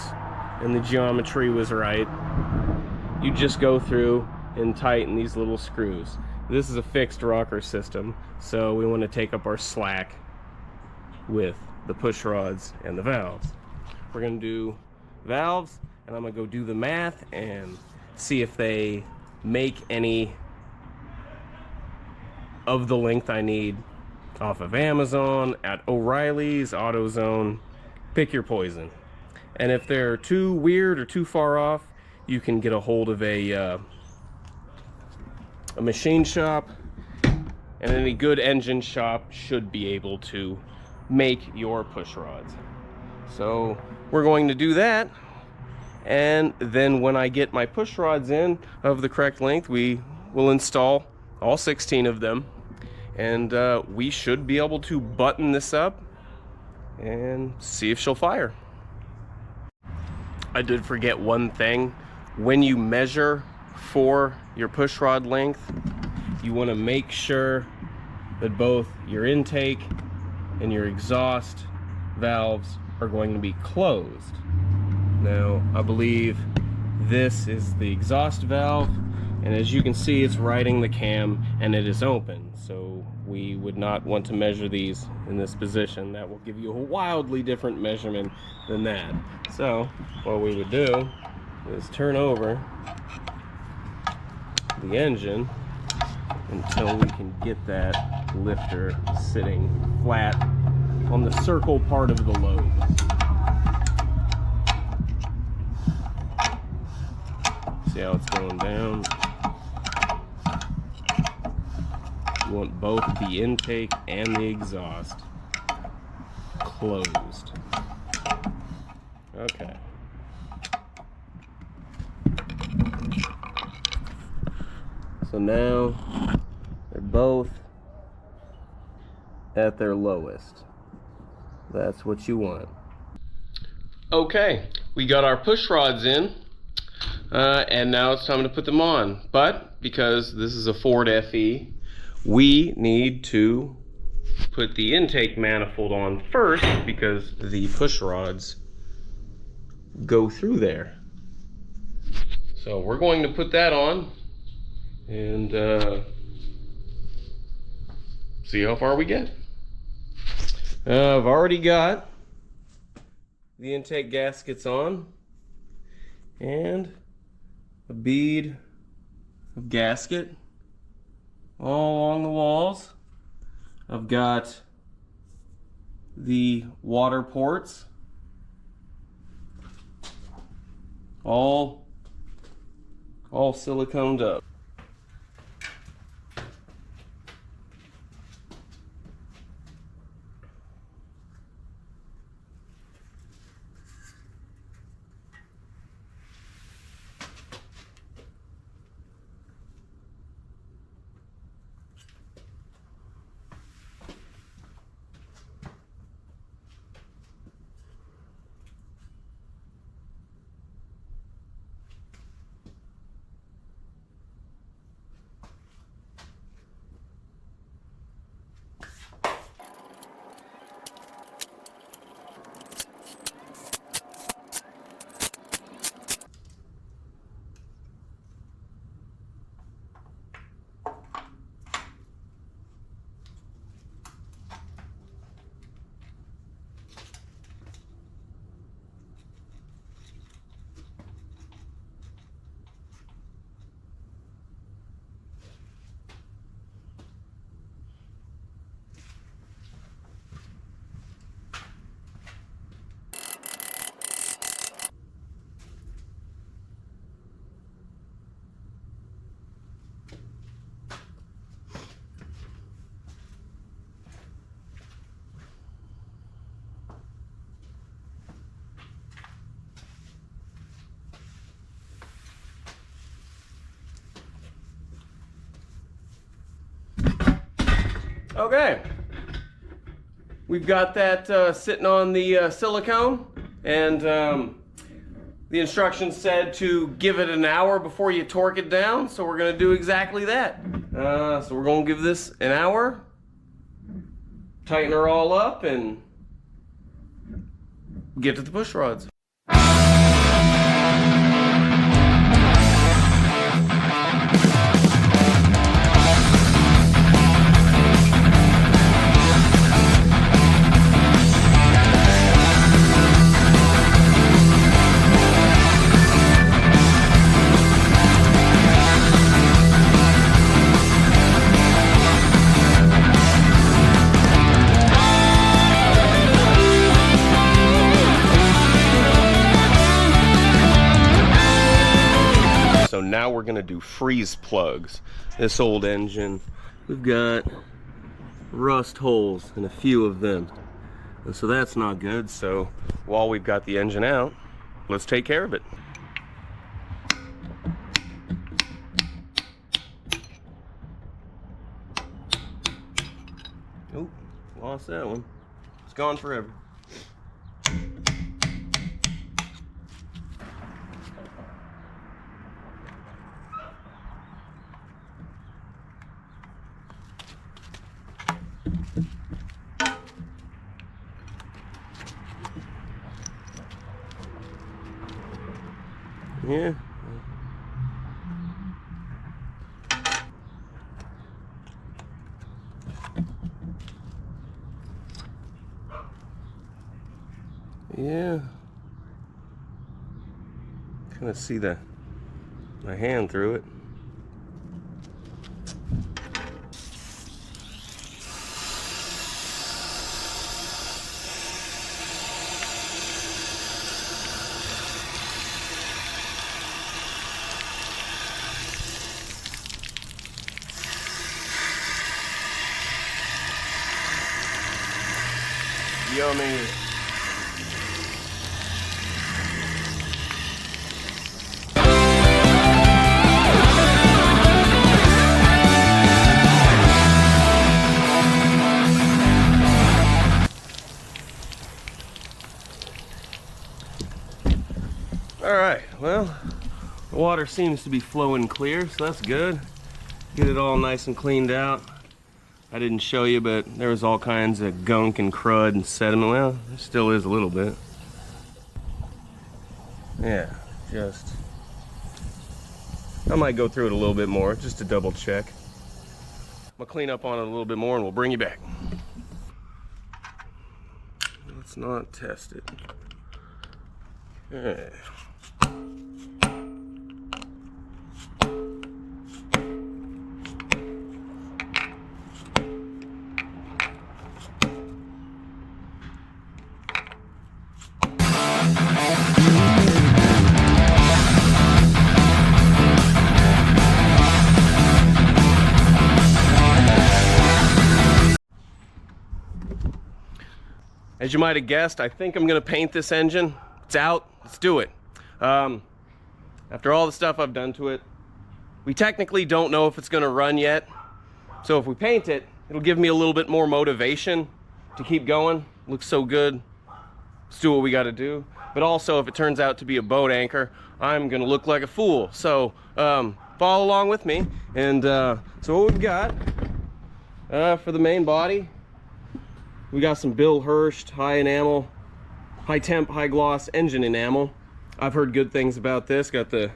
and the geometry was right, you just go through and tighten these little screws. This is a fixed rocker system, so we want to take up our slack with the push rods and the valves. We're going to do valves, and I'm going to go do the math and see if they make any of the length I need off of Amazon, at O'Reilly's, AutoZone, pick your poison. And if they're too weird or too far off, you can get a hold of a machine shop, and any good engine shop should be able to make your push rods. So we're going to do that, and then when I get my push rods in of the correct length, we will install all 16 of them, and we should be able to button this up and see if she'll fire. I did forget one thing. When you measure for your push rod length, you want to make sure that both your intake and your exhaust valves are going to be closed. Now, I believe this is the exhaust valve, and as you can see, it's riding the cam and it is open, so we would not want to measure these in this position. That will give you a wildly different measurement than that. So what we would do is turn over the engine until we can get that lifter sitting flat on the circle part of the load. See how it's going down? You want both the intake and the exhaust closed. Okay. So now they're both at their lowest. That's what you want. Okay, we got our push rods in, and now it's time to put them on. But because this is a Ford FE, we need to put the intake manifold on first because the push rods go through there. So we're going to put that on and see how far we get. I've already got the intake gaskets on and a bead of gasket all along the walls. I've got the water ports all siliconed up. Okay, we've got that sitting on the silicone, and the instructions said to give it an hour before you torque it down, so we're going to do exactly that. So we're going to give this an hour, tighten her all up, and get to the push rods. So now we're gonna do freeze plugs. This old engine, we've got rust holes in a few of them. And so that's not good. So while we've got the engine out, let's take care of it. Oh, lost that one. It's gone forever. Yeah. Yeah. Kind of see my hand through it. Yummy. All right, well, the water seems to be flowing clear, so that's good. Get it all nice and cleaned out. I didn't show you, but there was all kinds of gunk and crud and sediment. Well, there still is a little bit. Yeah, I might go through it a little bit more just to double check. I'm gonna clean up on it a little bit more and we'll bring you back. Let's not test it. All right. As you might have guessed, I think I'm gonna paint this engine. It's out, let's do it. After all the stuff I've done to it, we technically don't know if it's gonna run yet. So if we paint it, it'll give me a little bit more motivation to keep going. Looks so good, let's do what we gotta do. But also, if it turns out to be a boat anchor, I'm gonna look like a fool. So follow along with me. And so what we've got for the main body, we got some Bill Hurst high enamel, high temp, high gloss engine enamel. I've heard good things about this. Got the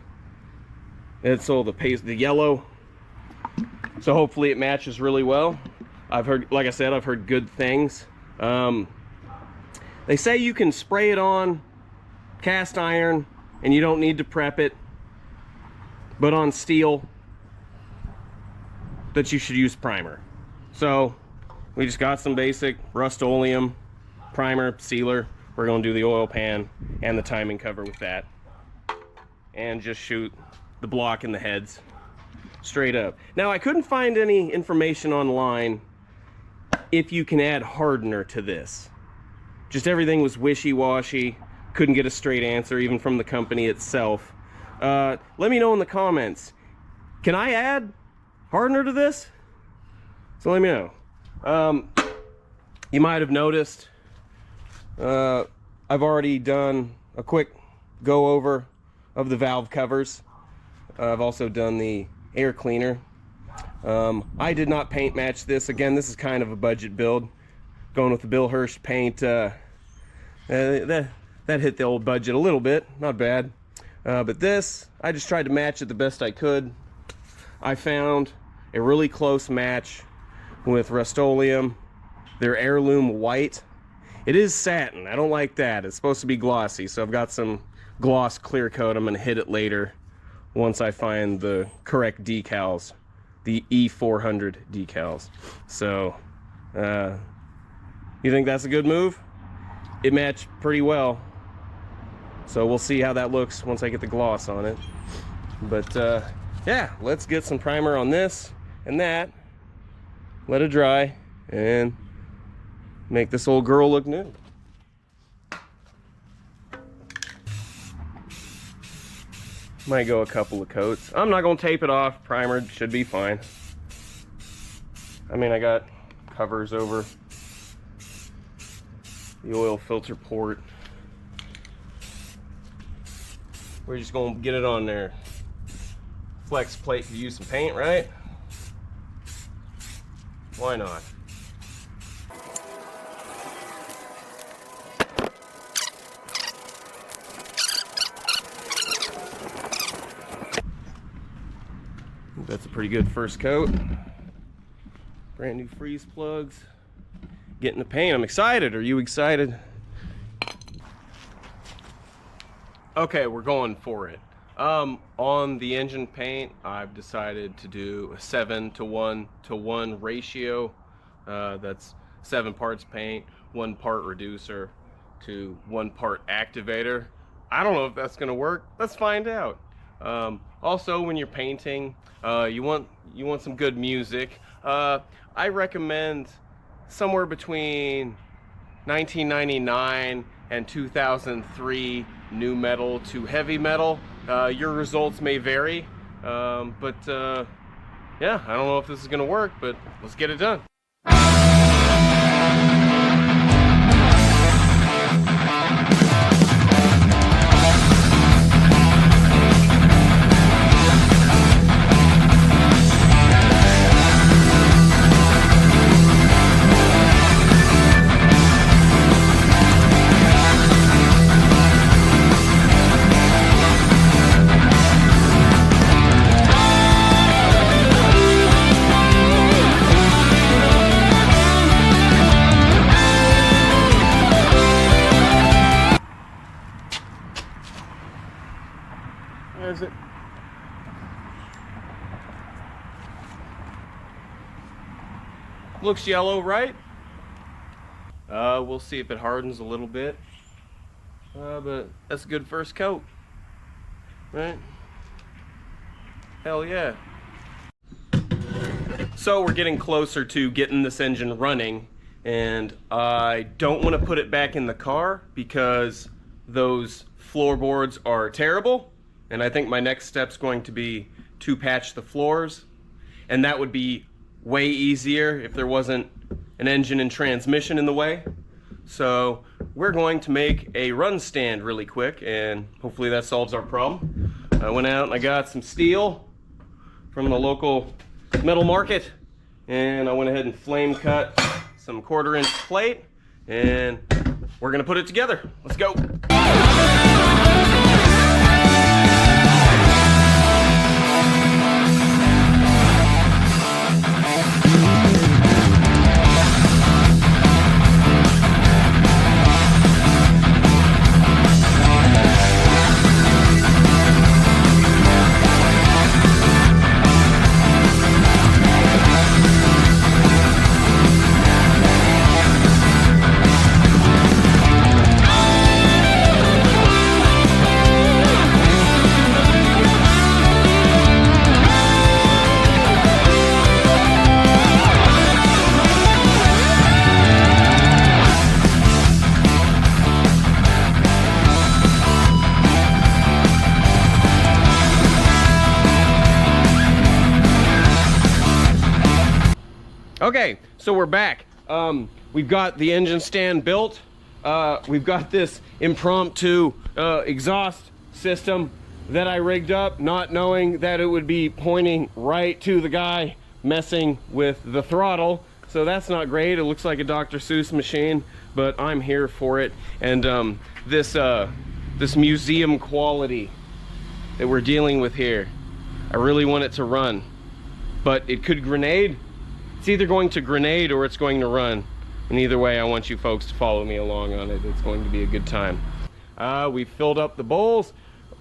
Edsel, the yellow. So hopefully it matches really well. I've heard, like I said, I've heard good things. They say you can spray it on cast iron and you don't need to prep it, but on steel that you should use primer. So we just got some basic Rust-Oleum primer, sealer. We're gonna do the oil pan and the timing cover with that. And just shoot the block and the heads straight up. Now, I couldn't find any information online if you can add hardener to this. Just everything was wishy-washy. Couldn't get a straight answer even from the company itself. Let me know in the comments. Can I add hardener to this? So let me know. You might have noticed I've already done a quick go over of the valve covers. I've also done the air cleaner. I did not paint match this. Again, this is kind of a budget build. Going with the Bill Hirsch paint, that hit the old budget a little bit, not bad. But this, I just tried to match it the best I could. I found a really close match with Rust-Oleum, their heirloom white. It is satin, I don't like that. It's supposed to be glossy, so I've got some gloss clear coat. I'm gonna hit it later once I find the correct decals, the E400 decals. So, you think that's a good move? It matched pretty well. So we'll see how that looks once I get the gloss on it. But yeah, let's get some primer on this and that. Let it dry and make this old girl look new. Might go a couple of coats. I'm not gonna tape it off. Primer should be fine. I mean, I got covers over the oil filter port. We're just gonna get it on there. Flex plate could use some paint, right? Why not? That's a pretty good first coat. Brand new freeze plugs. Getting the paint. I'm excited. Are you excited? Okay, we're going for it. On the engine paint, I've decided to do a 7:1:1 ratio. That's 7 parts paint, 1 part reducer to 1 part activator. I don't know if that's gonna work. Let's find out. Also, when you're painting, you want some good music. I recommend somewhere between 1999 and 2003 new metal to heavy metal. Your results may vary, but yeah, I don't know if this is gonna work, but let's get it done. Is it? Looks yellow, right? We'll see if it hardens a little bit. But that's a good first coat, right? Hell yeah. So we're getting closer to getting this engine running, and I don't want to put it back in the car because those floorboards are terrible. And I think my next step's going to be to patch the floors. And that would be way easier if there wasn't an engine and transmission in the way. So we're going to make a run stand really quick, and hopefully that solves our problem. I went out and I got some steel from the local metal market, and I went ahead and flame cut some 1/4-inch plate, and we're gonna put it together. Let's go. Okay, so we're back. We've got the engine stand built. We've got this impromptu exhaust system that I rigged up, not knowing that it would be pointing right to the guy messing with the throttle. So that's not great. It looks like a Dr. Seuss machine, but I'm here for it. And this museum quality that we're dealing with here, I really want it to run, but it could grenade. It's either going to grenade or it's going to run. And either way, I want you folks to follow me along on it. It's going to be a good time. We've filled up the bowls.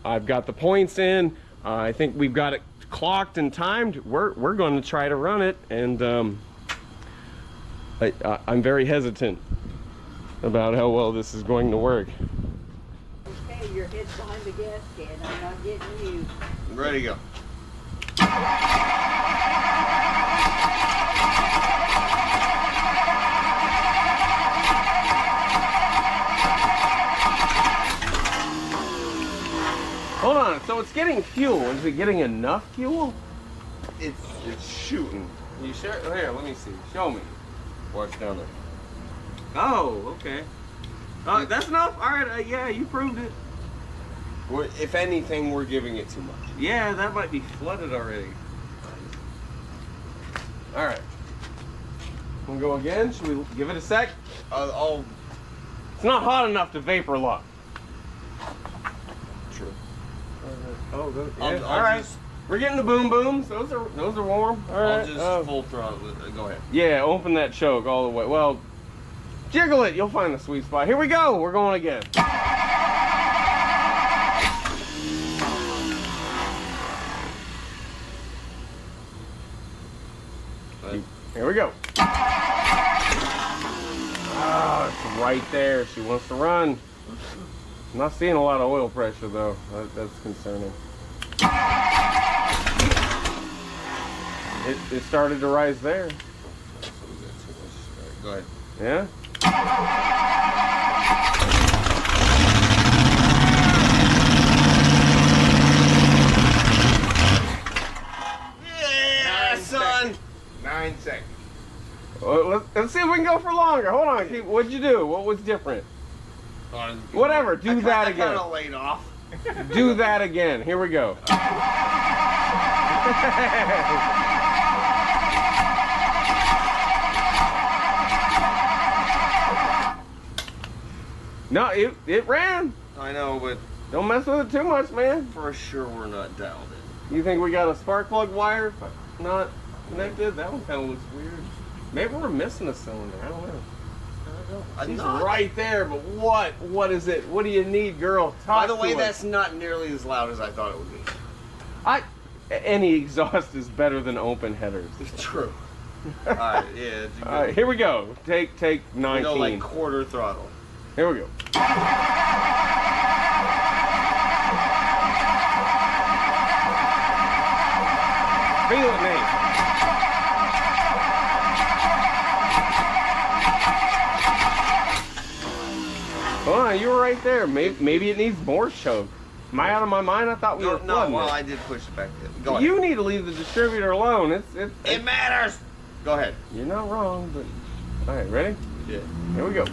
I've got the points in. I think we've got it clocked and timed. We're going to try to run it, and I'm very hesitant about how well this is going to work. Okay, your head's behind the gas can. I'm not getting you. Ready to go. Hold on, so it's getting fuel. Is it getting enough fuel? It's shooting. You sure? Here, let me see. Show me. Watch down there. Oh, okay. That's enough? All right, yeah, you proved it. If anything, we're giving it too much. Yeah, that might be flooded already. All right. We'll go again. Should we give it a sec? It's not hot enough to vapor lock. True. Oh, yeah. All right. We're getting the boom booms. Those are warm. All right. I'll just full throttle it. Go ahead. Yeah, open that choke all the way. Well, jiggle it. You'll find the sweet spot. Here we go. We're going again. Here we go. Oh, it's right there. She wants to run. I'm not seeing a lot of oil pressure though. That's concerning. It started to rise there. Go ahead. Yeah? Yeah, son! 9 seconds. Well, let's see if we can go for longer. Hold on. What'd you do? What was different? Whatever. Do that again. I kind of laid off. Do that again. Here we go. No, it ran. I know, but Don't mess with it too much, man. for sure we're not dialed in. You think we got a spark plug wire not connected? That one kind of looks weird. Maybe we're missing a cylinder. I don't know. She's right there, but what is it? What do you need, girl? By the way, that's not nearly as loud as I thought it would be. Any exhaust is better than open headers. It's true. All right, yeah. It's a good All right, here we go. Take 19. go like quarter throttle. Here we go. Feel it, Nate. Hold on, you were right there. Maybe it needs more choke. Am I out of my mind? I thought we were flooding well, it. I did push it back there. Go ahead. You need to leave the distributor alone. It matters. Go ahead. You're not wrong, but all right, ready? Yeah. Here we go.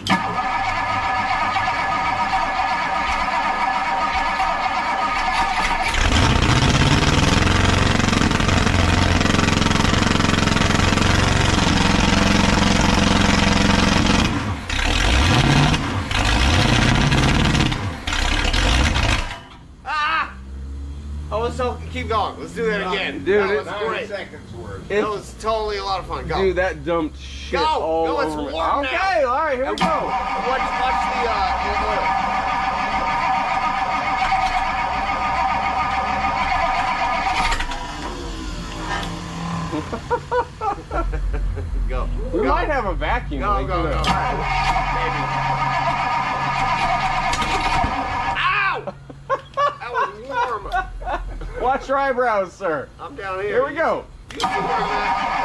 Keep going. Let's do that again. Dude, that was 9 great. Seconds worth. That was totally a lot of fun. Go. Dude, that dumped shit Go. all Go, it's over me. warm now. Okay, all right, here we And go. Watch the oil. Go. We might have a vacuum. Go, go, go. Ow! That was warm. Watch your eyebrows, sir. I'm down here. Here we go. You see where I'm at?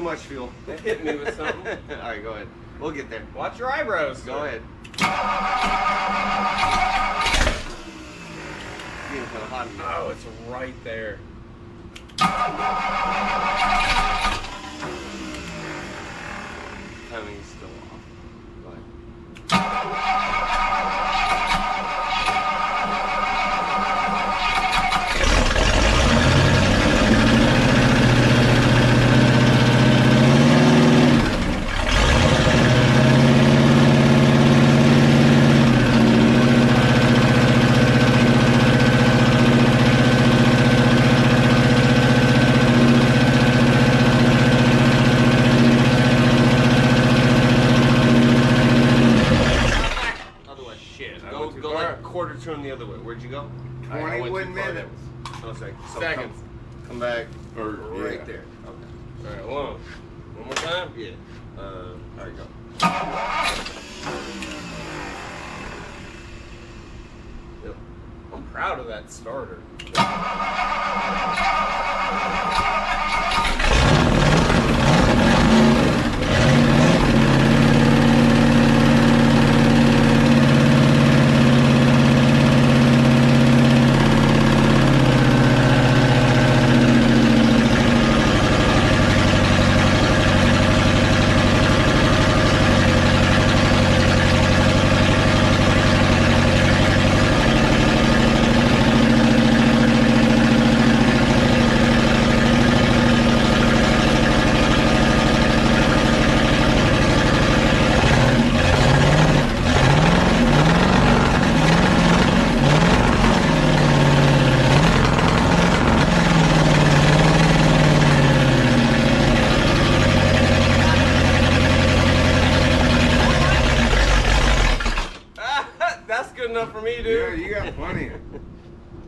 much fuel. It hit me with something. All right, go ahead. We'll get there. Watch your eyebrows. Go ahead. It's getting kind of hot in here. Oh, it's right there. Timing's still off. Go ahead. Go like quarter turn the other way. Where'd you go? 21 minutes. No, seconds. So Seconds. Come back. Or, Right yeah. there. Okay. All right, hold on. One more time. Yeah. There you go. Yep. I'm proud of that starter. That's good enough for me, Yeah, dude. you got plenty.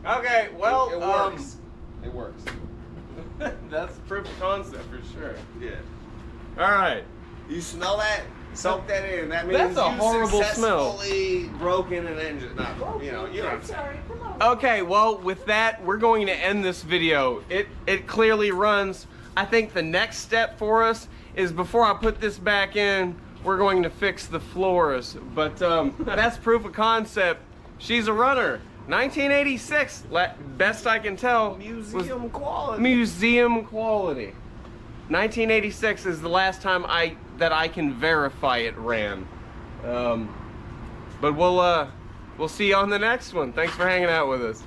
Okay, well, It works. It works. that's proof of concept for sure. Yeah. All right. You smell that? Soak that in. That means That's a you horrible smell. successfully broken an engine. No, you know what I'm I'm saying. sorry. Come on. Okay, well, with that, we're going to end this video. It clearly runs. I think the next step for us is before I put this back in, we're going to fix the floors. But that's proof of concept. She's a runner. 1986, best I can tell. Museum quality. Museum quality. 1986 is the last time that I can verify it ran. But we'll see you on the next one. Thanks for hanging out with us.